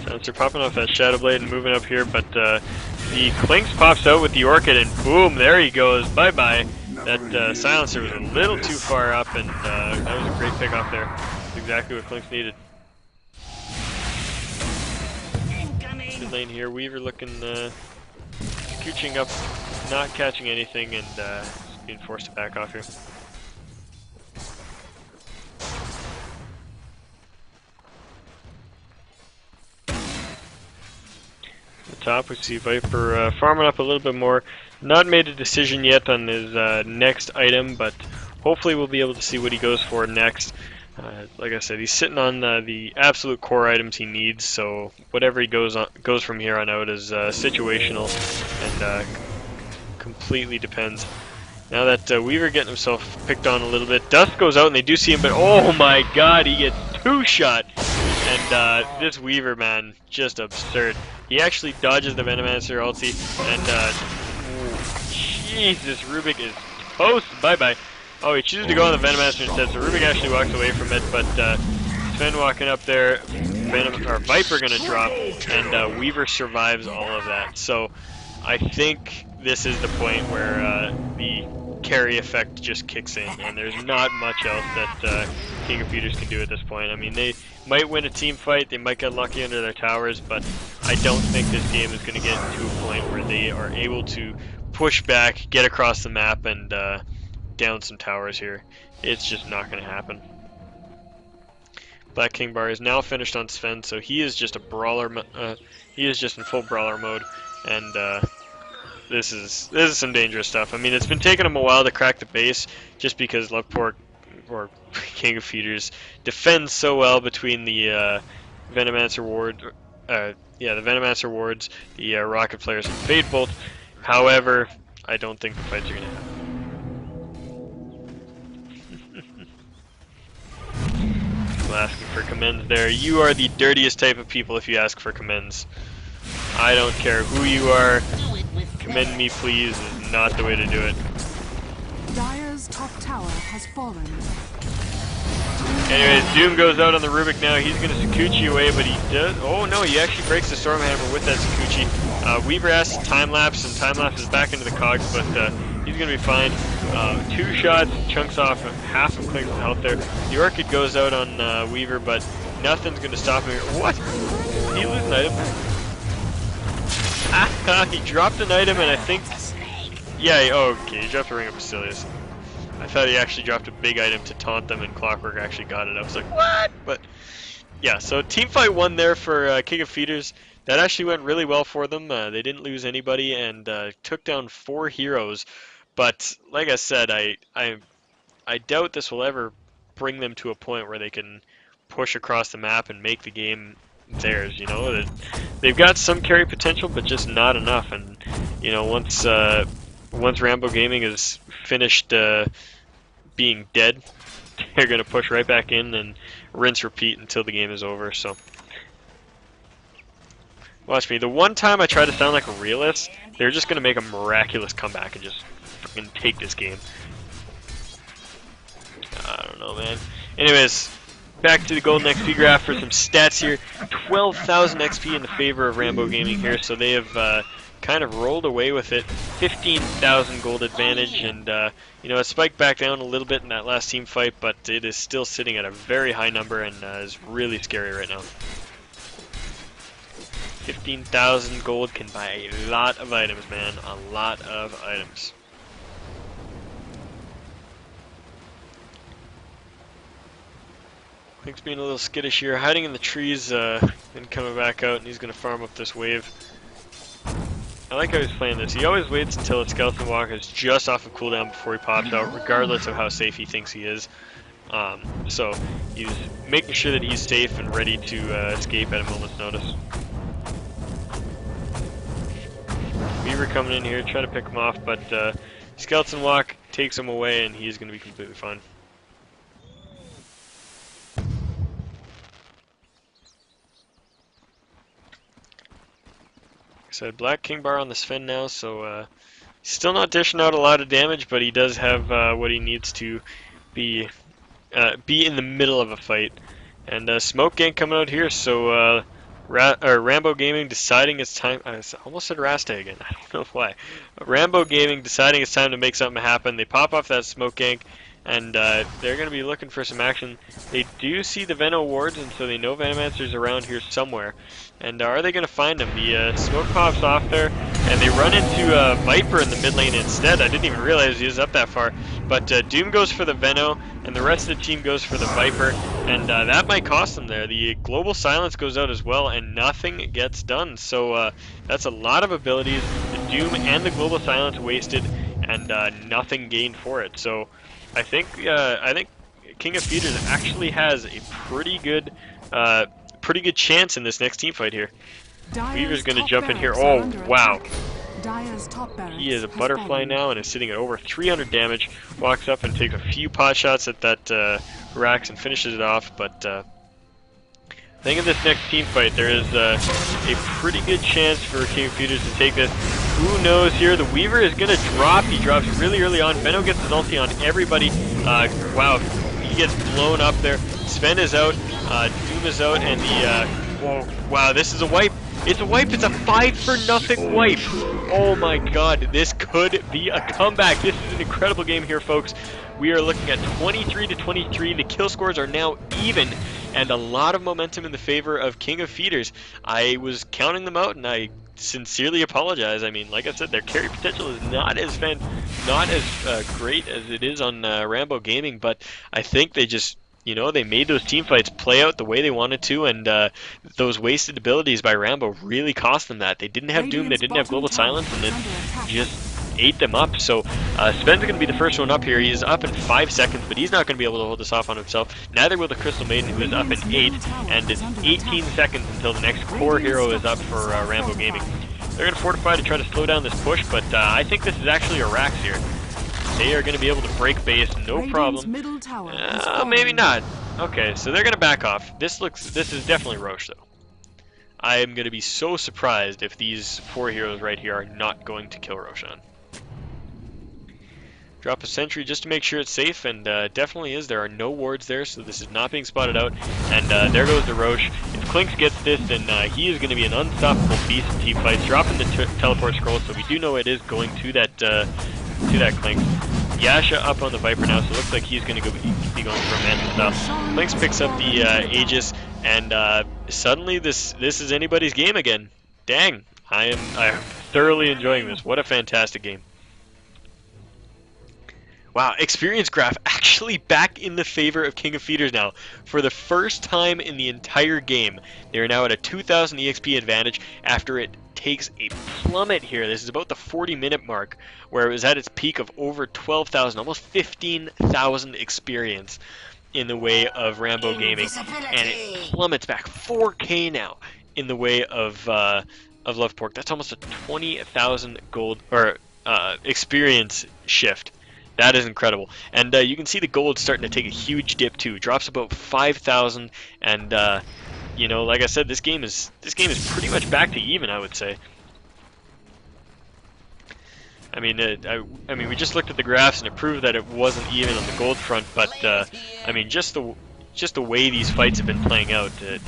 Silencer popping off that Shadow Blade and moving up here, but the clinkz pops out with the Orchid, and boom, there he goes, bye-bye. That Silencer was a little too far up, and that was a great pick off there. That's exactly what clinkz needed. Good lane here. Weaver looking scooching up, not catching anything, and being forced to back off here. The top, we see Viper farming up a little bit more. Not made a decision yet on his next item, but hopefully we'll be able to see what he goes for next. Like I said, he's sitting on the absolute core items he needs, so whatever he goes from here on out is situational and completely depends. Now that Weaver getting himself picked on a little bit, Dust goes out and they do see him, but oh my god, he gets 2-shot! And this Weaver, man, just absurd. He actually dodges the Venomancer ulti, and Jesus, Rubik is toast. Bye-bye. Oh, he chooses to go on the Venomancer instead, so Rubik actually walks away from it, but Sven walking up there, Viper gonna drop, and Weaver survives all of that. So I think this is the point where the carry effect just kicks in, and there's not much else that King of Feuders can do at this point. I mean, they might win a team fight, they might get lucky under their towers, but I don't think this game is going to get to a point where they are able to push back, get across the map, and down some towers here. It's just not going to happen. Black King Bar is now finished on Sven, so he is just a brawler. He is just in full brawler mode, and this is some dangerous stuff. I mean, it's been taking him a while to crack the base, just because Lovepork, or King of Feuders, defends so well between the Venomancer ward, the Venomancer wards, the rocket flares, and Fade Bolt. However, I don't think the fights are going to happen. Asking for commends there. You are the dirtiest type of people if you ask for commends. I don't care who you are. Commend me, please, is not the way to do it. Dire's top tower has fallen. Anyways, Doom goes out on the Rubik now. He's going to Sakuchi away, but he does... Oh no, he actually breaks the Stormhammer with that Sakuchi. Weaver asks time-lapse, and time-lapse is back into the cogs, but he's going to be fine. 2 shots, chunks off half of clinkz health there. The Orchid goes out on Weaver, but nothing's going to stop him. What? Did he lose an item? He dropped an item, and I think... Yeah, okay, he dropped a Ring of Basilius. I thought he actually dropped a big item to taunt them, and Clockwork actually got it. I was like, what? But, yeah, so teamfight 1 there for King of Feuders. That actually went really well for them. They didn't lose anybody, and took down 4 heroes. But, like I said, I doubt this will ever bring them to a point where they can push across the map and make the game theirs, you know? They've got some carry potential, but just not enough. And, you know, once Rambo Gaming is finished being dead, they're going to push right back in and rinse repeat until the game is over. So watch me. The one time I try to sound like a realist, they're just going to make a miraculous comeback and just fucking take this game. I don't know, man. Anyways, back to the golden XP graph for some stats here. 12,000 XP in the favor of Rambo Gaming here, so they have kind of rolled away with it. 15,000 gold advantage, and you know, it spiked back down a little bit in that last team fight, but it is still sitting at a very high number and is really scary right now. 15,000 gold can buy a lot of items, man. A lot of items. clinkz being a little skittish here, hiding in the trees, and coming back out, and he's going to farm up this wave. I like how he's playing this. He always waits until a skeleton walk is just off of cooldown before he pops out, regardless of how safe he thinks he is. So he's making sure that he's safe and ready to escape at a moment's notice. Weaver coming in here, trying to pick him off, but skeleton walk takes him away, and he's going to be completely fine. So Black King Bar on the Sven now, so still not dishing out a lot of damage, but he does have what he needs to be in the middle of a fight. And Smoke Gang coming out here, so Rambo Gaming deciding it's time. I almost said Rasta again. I don't know why. Rambo Gaming deciding it's time to make something happen. They pop off that Smoke Gang, and they're going to be looking for some action. They do see the Veno wards, and so they know Venomancer's around here somewhere. And are they going to find him? The smoke pops off there. and they run into Viper in the mid lane instead. I didn't even realize he was up that far. But Doom goes for the Veno, and the rest of the team goes for the Viper, and that might cost them there. The Global Silence goes out as well, and nothing gets done. So that's a lot of abilities. The Doom and the Global Silence wasted, and nothing gained for it. So I think King of Feeders actually has a pretty good chance in this next team fight here. Weaver's going to jump in here. Oh, wow. He is a butterfly now and is sitting at over 300 damage. Walks up and takes a few pot shots at that Rax and finishes it off. But I think in this next team fight, there is a pretty good chance for King of Feeders to take this. Who knows here? The Weaver is going to drop. He drops really early on. Veno gets his ulti on everybody. Wow, he gets blown up there. Sven is out. Doom is out. And the... wow, this is a wipe. It's a wipe. It's a 5-for-0 wipe. Oh my god, this could be a comeback. This is an incredible game here, folks. We are looking at 23-23. The kill scores are now even, and a lot of momentum in the favor of King of Feeders. I was counting them out, and I sincerely apologize. I mean, like I said, their carry potential is not as great as it is on Rambo Gaming, but I think they just, you know, they made those team fights play out the way they wanted to, and those wasted abilities by Rambo really cost them that. They didn't have Doom, they didn't have Global Silence, and it just ate them up. So Sven's going to be the first one up here. He's up in 5 seconds, but he's not going to be able to hold this off on himself. Neither will the Crystal Maiden, who is up in 8, and it's 18 seconds until the next core hero is up for Rambo Gaming. They're going to fortify to try to slow down this push, but I think this is actually a Rax here. They are going to be able to break base, no problem. Maybe not. Okay, so they're going to back off. This is definitely Roche, though. I am going to be so surprised if these 4 heroes right here are not going to kill Roshan. Drop a sentry just to make sure it's safe, and definitely is. There are no wards there, so this is not being spotted out. And there goes the Roche. If clinkz gets this, then he is going to be an unstoppable beast in team fights. Dropping the teleport scroll, so we do know it is going to that clinkz. Yasha up on the Viper now, so it looks like he's going to be going for a Manta style. clinkz picks up the Aegis, and suddenly this is anybody's game again. Dang, I am thoroughly enjoying this. What a fantastic game. Wow, experience graph actually back in the favor of King of Feeders now. For the first time in the entire game, they are now at a 2,000 EXP advantage after it takes a plummet here. This is about the 40-minute mark, where it was at its peak of over 12,000, almost 15,000 experience in the way of Rambo Gaming, and it plummets back 4K now in the way of Lovepork. That's almost a 20,000 gold or experience shift. That is incredible, and you can see the gold starting to take a huge dip too. Drops about 5,000, and you know, like I said, this game is pretty much back to even, I would say. I mean, we just looked at the graphs and it proved that it wasn't even on the gold front, but I mean, just the way these fights have been playing out, it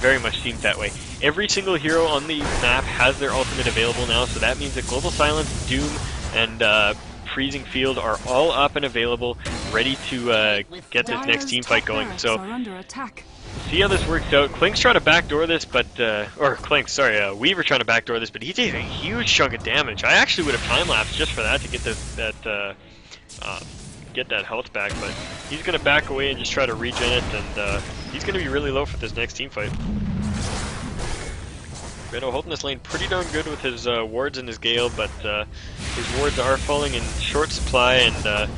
very much seems that way. Every single hero on the map has their ultimate available now, so that means that Global Silence, Doom, and Freezing Field are all up and available, ready to get this next team fight going. So, see how this works out. clinkz trying to backdoor this, but Weaver trying to backdoor this, but he takes a huge chunk of damage. I actually would have time-lapsed just for that to get that health back, but he's going to back away and just try to regen it, and he's going to be really low for this next team fight. Veno holding this lane pretty darn good with his wards and his Gale, but his wards are falling in short supply, and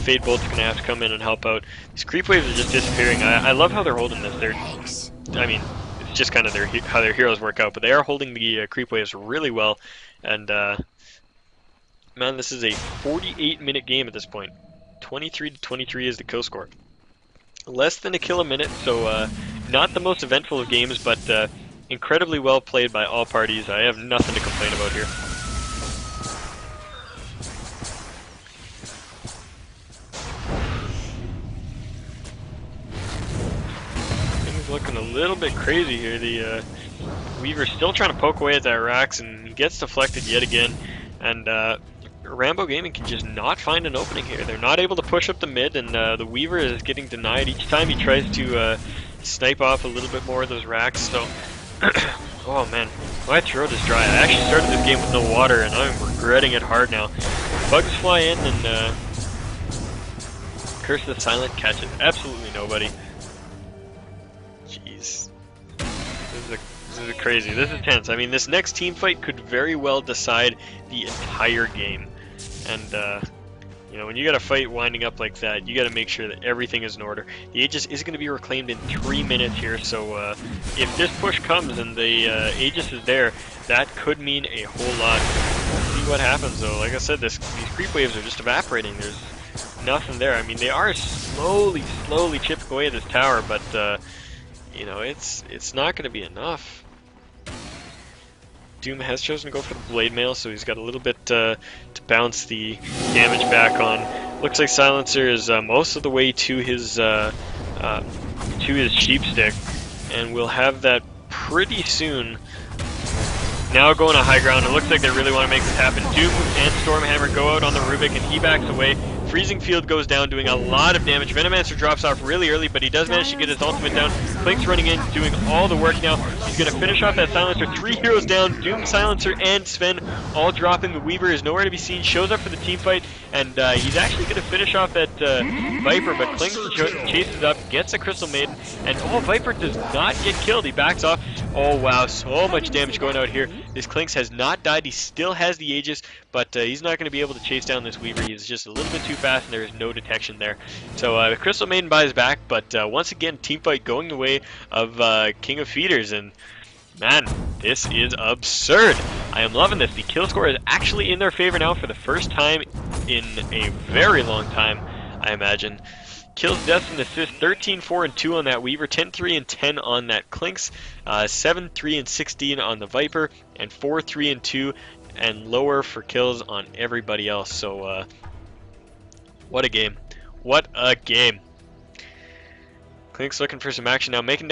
Fade Bolt's going to have to come in and help out. These creep waves are just disappearing. I love how they're holding this. I mean, it's just kind of how their heroes work out, but they are holding the creep waves really well, and man, this is a 48-minute game at this point. 23-23 is the kill score. Less than a kill a minute, so not the most eventful of games, but incredibly well played by all parties. I have nothing to complain about here. Things looking a little bit crazy here. The Weaver's still trying to poke away at that Rax, and he gets deflected yet again. And Rambo Gaming can just not find an opening here. They're not able to push up the mid, and the Weaver is getting denied each time he tries to snipe off a little bit more of those Rax. So, oh man, My throat is dry. I actually started this game with no water, and I'm regretting it hard now. Bugs fly in, and Curse of the Silent catches absolutely nobody. Jeez. This is crazy. This is tense. I mean, this next team fight could very well decide the entire game. And, you know, when you got a fight winding up like that, you got to make sure that everything is in order. The Aegis is going to be reclaimed in 3 minutes here, so if this push comes and the Aegis is there, that could mean a whole lot. We'll see what happens, though. Like I said, these creep waves are just evaporating. There's nothing there. I mean, they are slowly chipping away at this tower, but you know, it's not going to be enough. Doom has chosen to go for the blade mail, so he's got a little bit to bounce the damage back on. Looks like Silencer is most of the way to his sheep stick, and we'll have that pretty soon. Now going to high ground. It looks like they really want to make this happen. Doom and Stormhammer go out on the Rubik, and he backs away. Freezing Field goes down, doing a lot of damage. Venomancer drops off really early, but he does manage to get his ultimate down. clinkz running in, doing all the work now. He's going to finish off that Silencer. 3 heroes down. Doom, Silencer, and Sven all dropping. The Weaver is nowhere to be seen. Shows up for the team fight, and he's actually going to finish off that Viper, but clinkz chases up, gets a Crystal Maiden, and Viper does not get killed. He backs off. Oh wow, so much damage going out here. This clinkz has not died. He still has the Aegis, but he's not going to be able to chase down this Weaver. He's just a little bit too fast, and there is no detection there. So the Crystal Maiden buys back, but once again, teamfight going the way of King of Feeders, and man, this is absurd. I am loving this. The kill score is actually in their favor now for the first time in a very long time, I imagine. Kills, deaths, and assists, 13, 4, and 2 on that Weaver, 10, 3, and 10 on that clinkz, 7, 3, and 16 on the Viper, and 4, 3, and 2, and lower for kills on everybody else. So, what a game. What a game. clinkz looking for some action now, making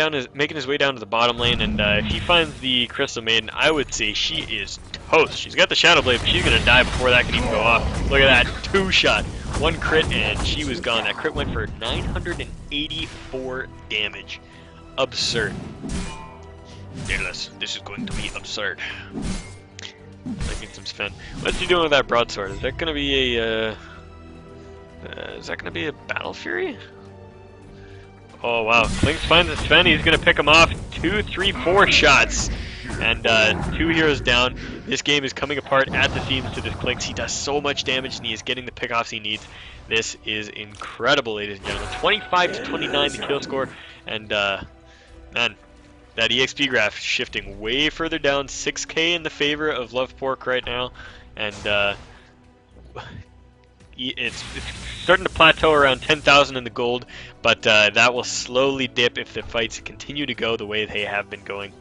his way down to the bottom lane, and if he finds the Crystal Maiden, I would say she is toast. She's got the Shadow Blade, but she's going to die before that can even go off. Look at that, 2-shot. 1 crit, and she was gone. That crit went for 984 damage. Absurd. Fearless, this is going to be absurd. I need some Sven. What's he doing with that broadsword? Is that going to be a Battle Fury? Oh wow, clinkz finds a Sven. He's going to pick him off. 2, 3, 4 shots. And 2 heroes down. This game is coming apart at the seams to this clinkz. He does so much damage, and he is getting the pickoffs he needs. This is incredible, ladies and gentlemen. 25 to 29 the kill score, and man, that EXP graph shifting way further down. 6k in the favor of Lovepork right now, and it's starting to plateau around 10,000 in the gold, but that will slowly dip if the fights continue to go the way they have been going.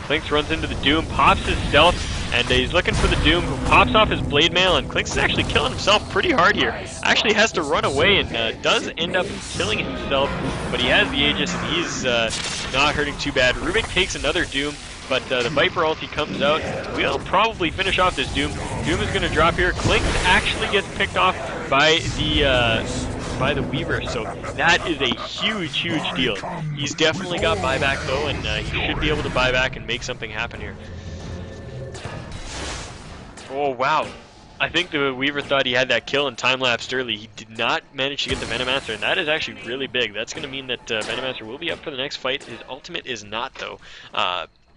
clinkz runs into the Doom, pops his stealth, and he's looking for the Doom, who pops off his blade mail, and clinkz is actually killing himself pretty hard here. Actually has to run away, and does end up killing himself, but he has the Aegis, and he's not hurting too bad. Rubik takes another Doom, but the Viper ulti comes out. We'll probably finish off this Doom. Doom is going to drop here. clinkz actually gets picked off by the Weaver, so that is a huge deal. He's definitely got buyback though, and he should be able to buy back and make something happen here. Oh wow, I think the Weaver thought he had that kill and time-lapsed early. He did not manage to get the Venomancer, and that is actually really big. That's going to mean that Venomancer will be up for the next fight. His ultimate is not though,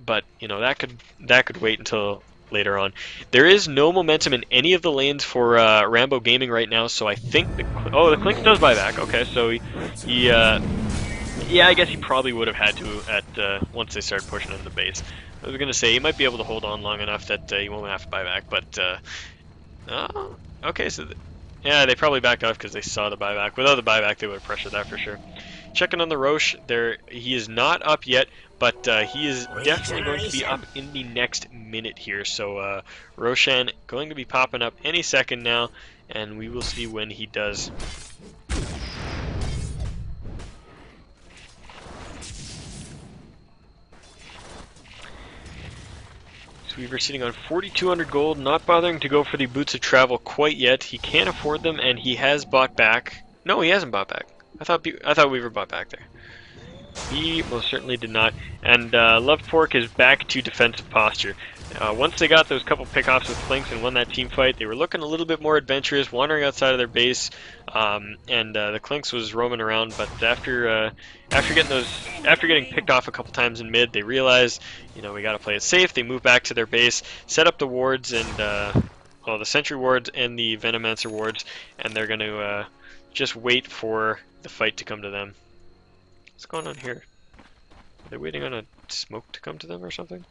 but you know, that could wait until later on. There is no momentum in any of the lanes for Rambo Gaming right now, so I think the clinkz does buy back. Okay, so he yeah, I guess he probably would have had to at once they started pushing in the base. I was gonna say he might be able to hold on long enough that he won't have to buy back, but okay, so yeah, they probably backed off because they saw the buyback. Without the buyback, they would have pressured that for sure. Checking on the Roche, he is not up yet, but he is definitely going to be up in the next minute here. So Roshan going to be popping up any second now, and we will see when he does. Weaver sitting on 4,200 gold, not bothering to go for the boots of travel quite yet. He can't afford them, and he has bought back. No, he hasn't bought back. I thought Weaver bought back there. He most certainly did not. And Lovepork is back to defensive posture. Once they got those couple pickoffs with clinkz and won that team fight, they were looking a little bit more adventurous, wandering outside of their base, and the clinkz was roaming around. But after getting picked off a couple times in mid, they realized, you know, we got to play it safe. They moved back to their base, set up the wards and well, the sentry wards and the venomancer wards, and they're going to just wait for the fight to come to them. What's going on here? Are they waiting on a smoke to come to them or something?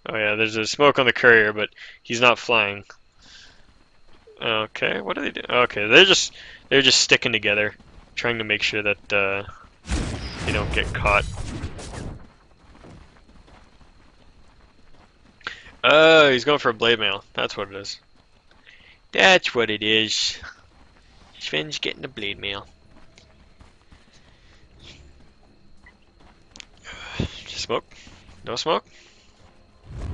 Oh yeah, there's a smoke on the courier, but he's not flying. Okay, what do they do? Okay, they're just sticking together, trying to make sure that they don't get caught. Oh, he's going for a blade mail. That's what it is. That's what it is. Sven's getting a blade mail. Smoke? No smoke?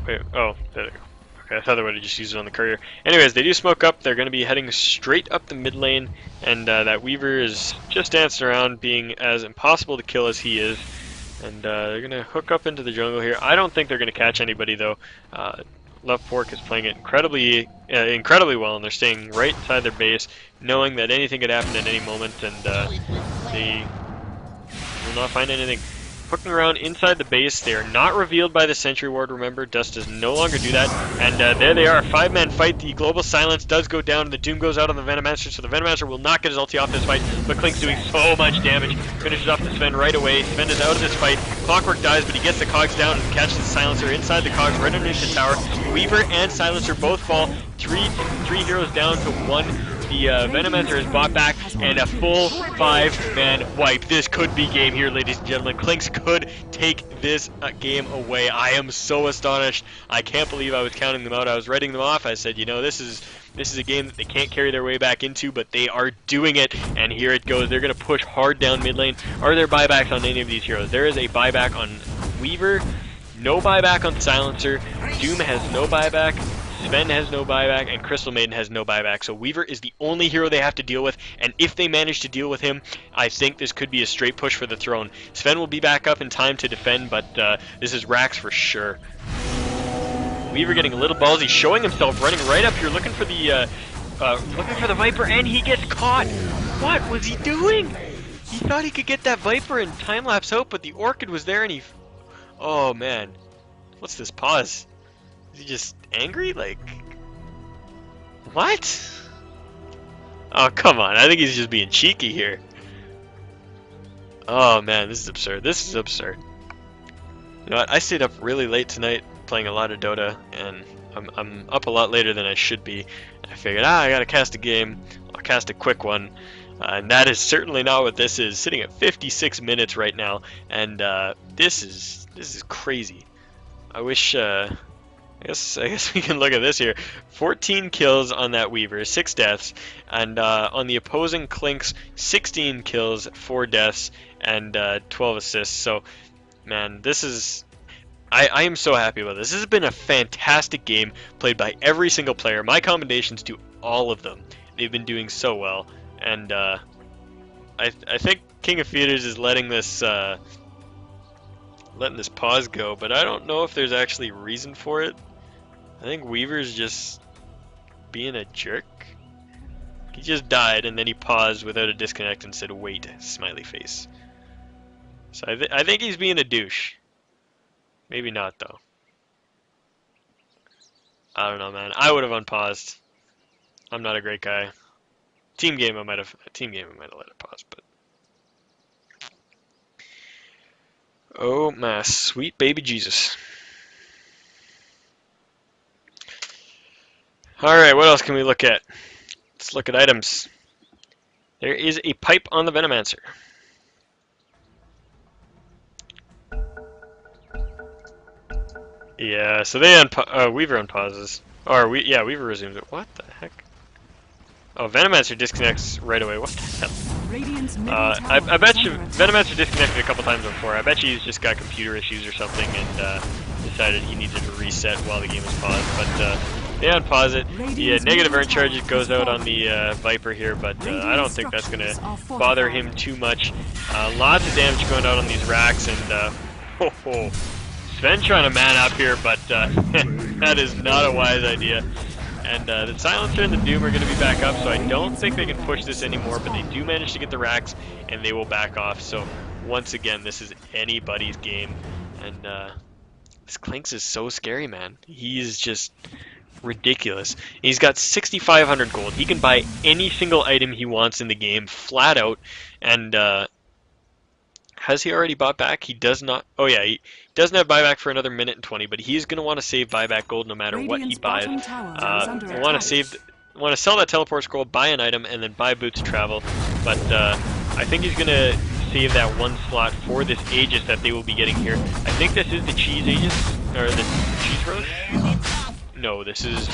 Wait, oh, there we go. Okay, I thought they would have just used it on the courier. Anyways, they do smoke up. They're going to be heading straight up the mid lane, and that Weaver is just dancing around, being as impossible to kill as he is. And they're going to hook up into the jungle here. I don't think they're going to catch anybody, though. Lovepork is playing it incredibly well, and they're staying right inside their base, knowing that anything could happen at any moment, and they will not find anything. Hooking around inside the base. They are not revealed by the sentry ward, remember. Dust does no longer do that. And there they are, a 5-man fight. The global silence does go down, and the doom goes out on the venomancer, so the venomancer will not get his ulti off this fight, but clinkz doing so much damage. Finishes off the Sven right away. Sven is out of this fight. Clockwork dies, but he gets the cogs down and catches the silencer inside the cogs right underneath the tower. Weaver and silencer both fall. Three heroes down to 1. The venomancer is bought back, and a full 5-man wipe. This could be game here, ladies and gentlemen. clinkz could take this game away. I am so astonished. I can't believe I was counting them out. I was writing them off. I said, you know, this is a game that they can't carry their way back into, but they are doing it, and here it goes. They're going to push hard down mid lane. Are there buybacks on any of these heroes? There is a buyback on Weaver, no buyback on Silencer, Doom has no buyback, Sven has no buyback, and Crystal Maiden has no buyback. So Weaver is the only hero they have to deal with, and if they manage to deal with him, I think this could be a straight push for the throne. Sven will be back up in time to defend, but this is Rax for sure. Weaver getting a little ballsy, showing himself, running right up here, looking for the Viper, and he gets caught. What was he doing? He thought he could get that Viper and time-lapse out, but the Orchid was there, and he... Oh, man. What's this pause? Is he just angry? Like... What? Oh, come on. I think he's just being cheeky here. Oh, man. This is absurd. This is absurd. You know what? I stayed up really late tonight playing a lot of Dota, and I'm up a lot later than I should be. I figured, I gotta cast a game. I'll cast a quick one. And that is certainly not what this is. Sitting at 56 minutes right now, and this is crazy. I wish... I guess we can look at this here. 14 kills on that Weaver, 6 deaths, and on the opposing clinkz, 16 kills, 4 deaths, and 12 assists. So, man, this is... I am so happy about this. This has been a fantastic game played by every single player. My commendations to all of them. They've been doing so well, and I think King of Feeders is letting this pause go, but I don't know if there's actually reason for it. I think Weaver's just being a jerk. He just died, and then he paused without a disconnect and said, wait, smiley face. So I think he's being a douche. Maybe not, though. I don't know, man. I would have unpaused. I'm not a great guy. Team game, I might have let it pause, but... Oh, my sweet baby Jesus. Alright, what else can we look at? Let's look at items. There is a pipe on the Venomancer. Yeah, so they Weaver unpauses. Or, Weaver resumes it. What the heck? Oh, Venomancer disconnects right away. What the hell? I bet you Venomancer disconnected a couple times before. I bet you he's just got computer issues or something and decided he needed to reset while the game was paused. But They unpause it. The Radiant's negative middle earn charge tower goes has out on fallen. the Viper here, but I don't think that's going Structures to are bother fortified. him too much. Lots of damage going out on these racks, and Sven trying to man up here, but that is not a wise idea. And the Silencer and the Doom are going to be back up, so I don't think they can push this anymore, but they do manage to get the racks, and they will back off. So once again, this is anybody's game, and this clinkz is so scary, man. He's just ridiculous. He's got 6,500 gold. He can buy any single item he wants in the game, flat out, and has he already bought back? He does not. Oh yeah, he doesn't have buyback for another minute and 20, but he's going to want to save buyback gold no matter what he Radiant's buys. bottom tower is under Want to attack. want to sell that teleport scroll, buy an item, and then buy boots of travel. But I think he's going to save that one slot for this Aegis that they will be getting here. I think this is the cheese Aegis, or the cheese roast. No, this is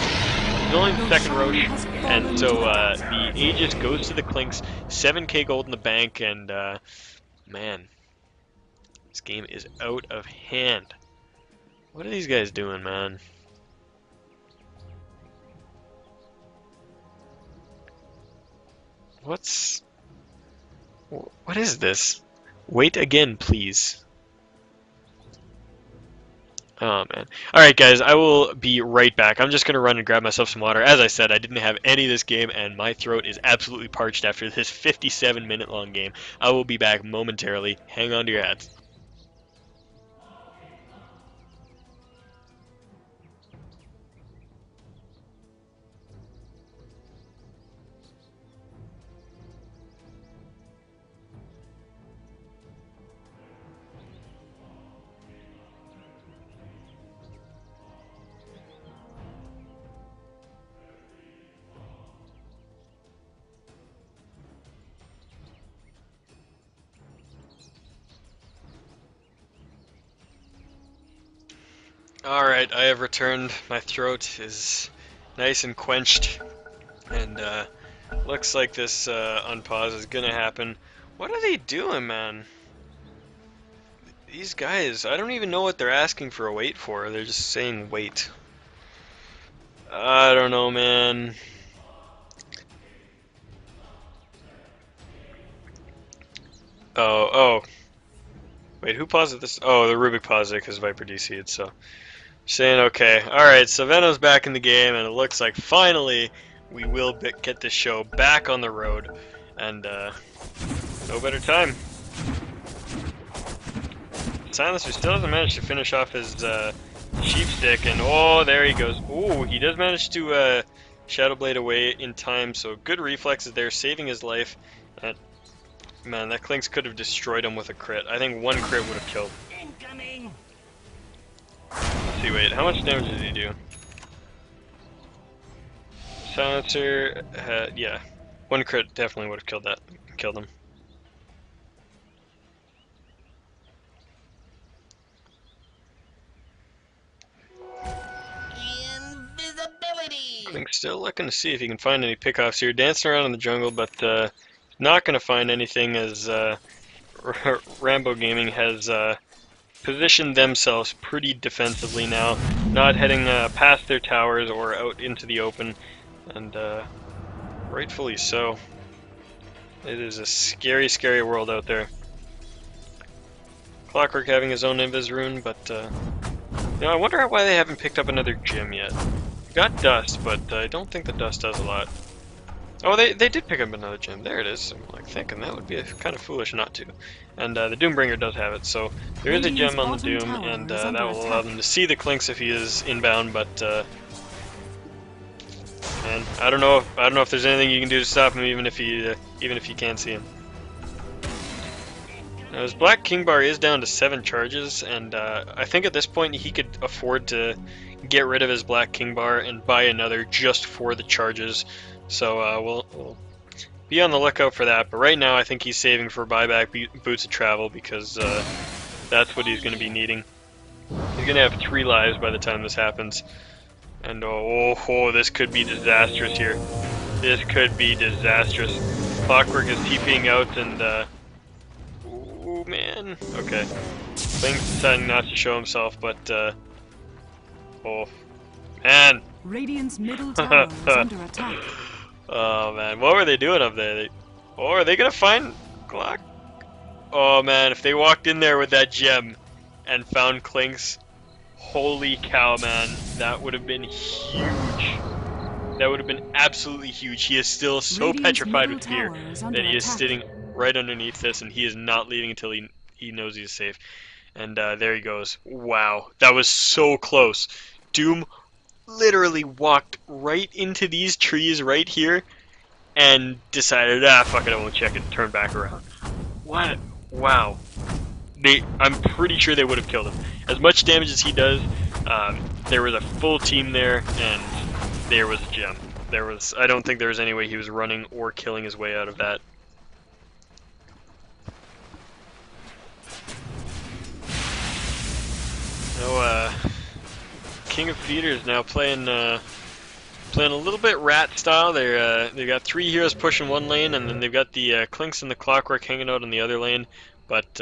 only the second Roche, and so the Aegis goes to the clinkz, 7k gold in the bank, and man, this game is out of hand. What are these guys doing, man? What is this? Wait again, please. Oh man. Alright guys, I will be right back. I'm just going to run and grab myself some water. As I said, I didn't have any of this game and my throat is absolutely parched after this 57-minute long game. I will be back momentarily. Hang on to your hats. Alright, I have returned. My throat is nice and quenched. And looks like this unpause is gonna happen. What are they doing, man? These guys, I don't even know what they're asking for a wait for. They're just saying wait. I don't know, man. Oh. Wait, who paused it this? Oh, the Rubik paused it because Viper DC'd, so. Saying okay. Alright, so Venom's back in the game, and it looks like finally we will get this show back on the road. And, no better time. Silencer still hasn't managed to finish off his sheep stick, and oh, there he goes. Ooh, he does manage to Shadow Blade away in time, so good reflexes there, saving his life. And, man, that clinkz could have destroyed him with a crit. I think one crit would have killed. Incoming. Let's see, wait, how much damage did he do? Silencer, yeah, one crit definitely would have killed him. Invisibility. I think still looking to see if he can find any pickoffs here. Dancing around in the jungle, but not going to find anything as Rambo Gaming has positioned themselves pretty defensively now, not heading past their towers or out into the open, and rightfully so. It is a scary, scary world out there. Clockwork having his own invis rune, but you know, I wonder why they haven't picked up another gem yet. Got dust, but I don't think the dust does a lot. Oh, they did pick up another gem. There it is. I'm like thinking that would be kind of foolish not to. And the Doombringer does have it, so there is a gem on the Doom, and that will allow them to see the clinkz if he is inbound. But man, I don't know if there's anything you can do to stop him, even if you can't see him. Now, his Black King Bar is down to 7 charges, and I think at this point he could afford to get rid of his Black King Bar and buy another just for the charges. So we'll be on the lookout for that. But right now I think he's saving for buyback boots of travel because that's what he's going to be needing. He's going to have 3 lives by the time this happens. And oh, this could be disastrous here. This could be disastrous. Clockwork is TPing out and oh man. Okay. Clinkz deciding not to show himself, but oh. Man. Radiant's middle tower is under attack. Oh man, what were they doing up there? Oh, are they gonna find Glock? Oh man, if they walked in there with that gem and found clinkz, holy cow, man, that would have been huge. That would have been absolutely huge. He is still so Radiant's petrified middle with fear tower is that under he is attack. sitting right underneath this, and he is not leaving until he knows he's safe. And there he goes. Wow, that was so close. Doom literally walked right into these trees right here and decided, fuck it, I won't check it, and turned back around. What? Wow. I'm pretty sure they would have killed him. As much damage as he does, there was a full team there, and there was a gem. I don't think there was any way he was running or killing his way out of that. No, King of Feeders now playing a little bit rat style. They got 3 heroes pushing one lane, and then they've got the clinkz and the clockwork hanging out on the other lane. But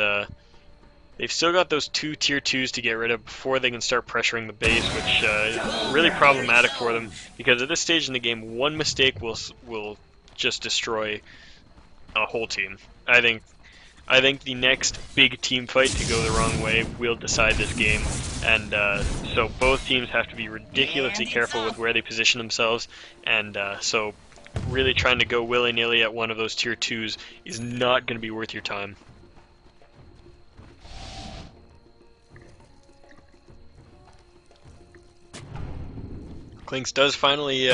they've still got those 2 tier 2s to get rid of before they can start pressuring the base, which is really problematic for them, because at this stage in the game, one mistake will just destroy a whole team. I think the next big team fight to go the wrong way will decide this game, and so both teams have to be ridiculously careful with where they position themselves, and so really trying to go willy-nilly at one of those tier 2s is not going to be worth your time. clinkz does finally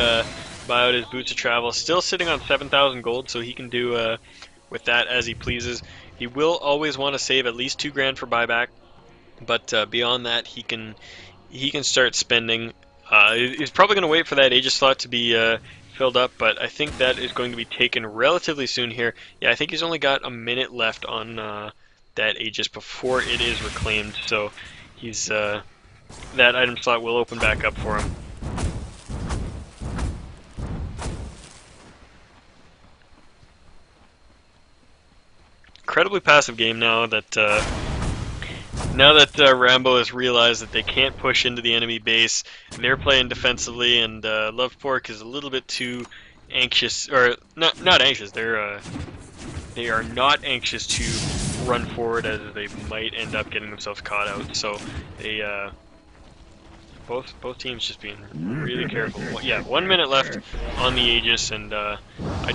buy out his boots of travel, still sitting on 7,000 gold, so he can do with that as he pleases. He will always want to save at least 2 grand for buyback, but beyond that, he can start spending. He's probably going to wait for that Aegis slot to be filled up, but I think that is going to be taken relatively soon here. Yeah, I think he's only got a minute left on that Aegis before it is reclaimed, so he's that item slot will open back up for him. Incredibly passive game now that Rambo has realized that they can't push into the enemy base. They're playing defensively, and Lovepork is a little bit too anxious, or not anxious. They are not anxious to run forward, as they might end up getting themselves caught out. So they both teams just being really careful. Yeah, 1 minute left on the Aegis, and I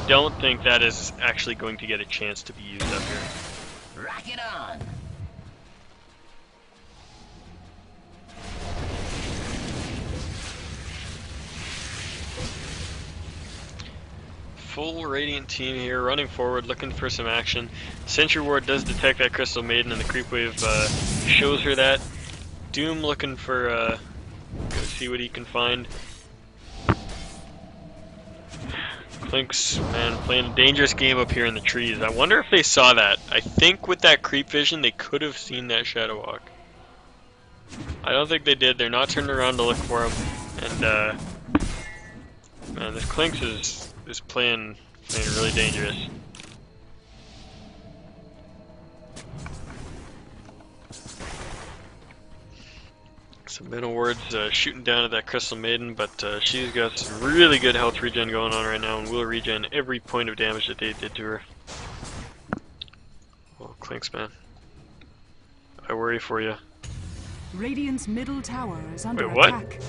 don't think that is actually going to get a chance to be used up here. Rock it on. Full Radiant team here, running forward, looking for some action. Sentry Ward does detect that Crystal Maiden, and the Creep Wave shows her that. Doom looking for go see what he can find. clinkz, man, playing a dangerous game up here in the trees. I wonder if they saw that. I think with that creep vision, they could have seen that Shadow Walk. I don't think they did. They're not turning around to look for him. And, man, this clinkz is playing really dangerous. So Middle Ward's shooting down at that Crystal Maiden, but she's got some really good health regen going on right now, and will regen every point of damage that they did to her. Oh, clinkz, man. I worry for you. Radiant's middle tower is under Wait, what? attack.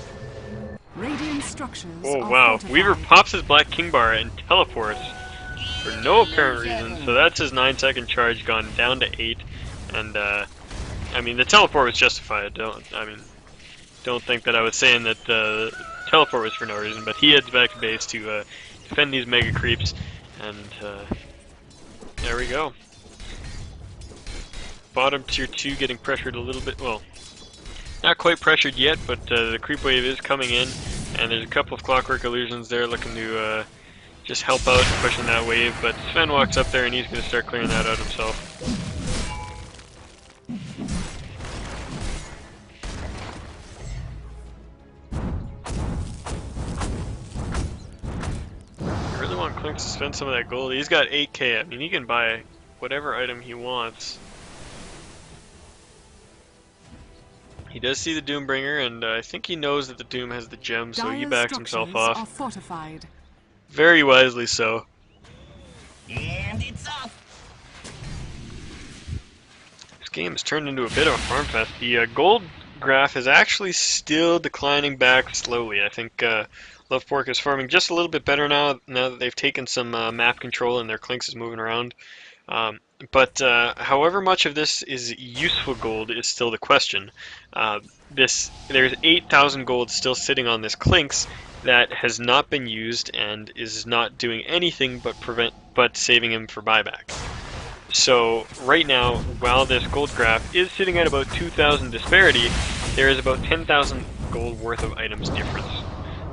Radiant structures Oh are wow, fortified. Weaver pops his Black King Bar and teleports for no apparent reason, so that's his 9-second charge gone down to 8, and I mean, the teleport was justified. Don't think that I was saying that the teleport was for no reason, but he heads back to base to defend these mega creeps, and there we go. Bottom tier 2 getting pressured a little bit, well, not quite pressured yet, but the creep wave is coming in, and there's a couple of clockwork illusions there looking to just help out pushing that wave, but Sven walks up there and he's going to start clearing that out himself. clinkz to spend some of that gold. He's got 8k. I mean, he can buy whatever item he wants. He does see the Doombringer, and I think he knows that the Doom has the gem, so he Dire's backs himself structures off. are fortified. Very wisely so. And it's off. This game has turned into a bit of a farm fest. The gold graph is actually still declining back slowly. I think Lovepork is farming just a little bit better now that they've taken some map control and their clinkz is moving around. But however much of this is useful gold is still the question. There's 8,000 gold still sitting on this clinkz that has not been used and is not doing anything but saving him for buyback. So right now, while this gold graph is sitting at about 2,000 disparity, there is about 10,000 gold worth of items difference.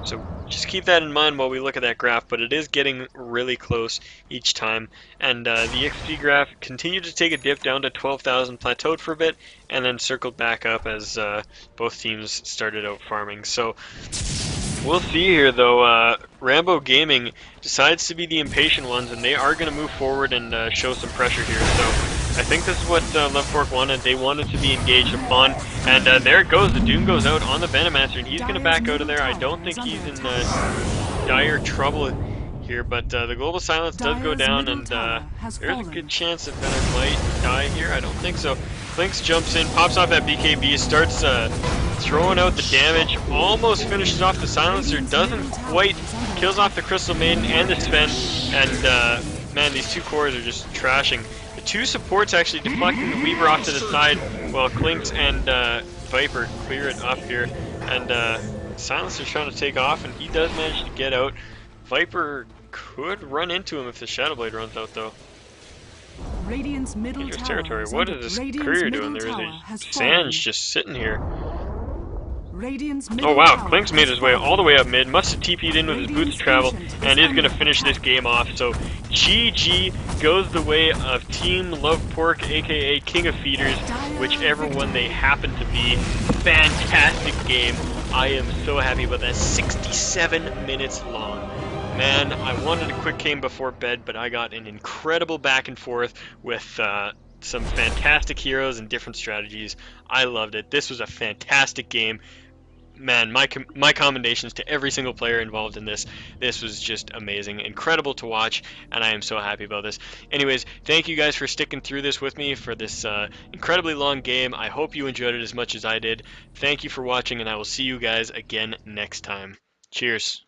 So just keep that in mind while we look at that graph, but it is getting really close each time. And the XP graph continued to take a dip down to 12,000, plateaued for a bit, and then circled back up as both teams started out farming. So we'll see here, though. Rambo Gaming decides to be the impatient ones, and they are going to move forward and show some pressure here. So I think this is what Lovepork wanted. They wanted to be engaged upon, and there it goes. The Doom goes out on the Venomancer, and he's going to back out of there. I don't think he's in dire trouble here, but the Global Silence does go down, and there's a good chance that Venom might die here. I don't think so. clinkz jumps in, pops off that BKB, starts throwing out the damage, almost finishes off the Silencer, doesn't quite, kills off the Crystal Maiden and the Sven, and man, these two cores are just trashing. The two supports actually deflecting the Weaver off to the side, while clinkz and Viper clear it up here, and Silencer's trying to take off, and he does manage to get out. Viper could run into him if the Shadow Blade runs out, though. Radiant's middle Dangerous tower territory. What is this courier doing? There is a Sange just sitting here. Oh wow, clinkz made his way all the way up mid, must have TP'd in with his boots travel, and is going to finish this game off. So GG goes the way of Team Lovepork, aka King of Feeders, whichever one they happen to be. Fantastic game. I am so happy about that. 67 minutes long. Man, I wanted a quick game before bed, but I got an incredible back and forth with some fantastic heroes and different strategies. I loved it. This was a fantastic game. Man, my commendations to every single player involved in this. This was just amazing, incredible to watch, and I am so happy about this. Anyways, thank you guys for sticking through this with me for this incredibly long game. I hope you enjoyed it as much as I did. Thank you for watching, and I will see you guys again next time. Cheers.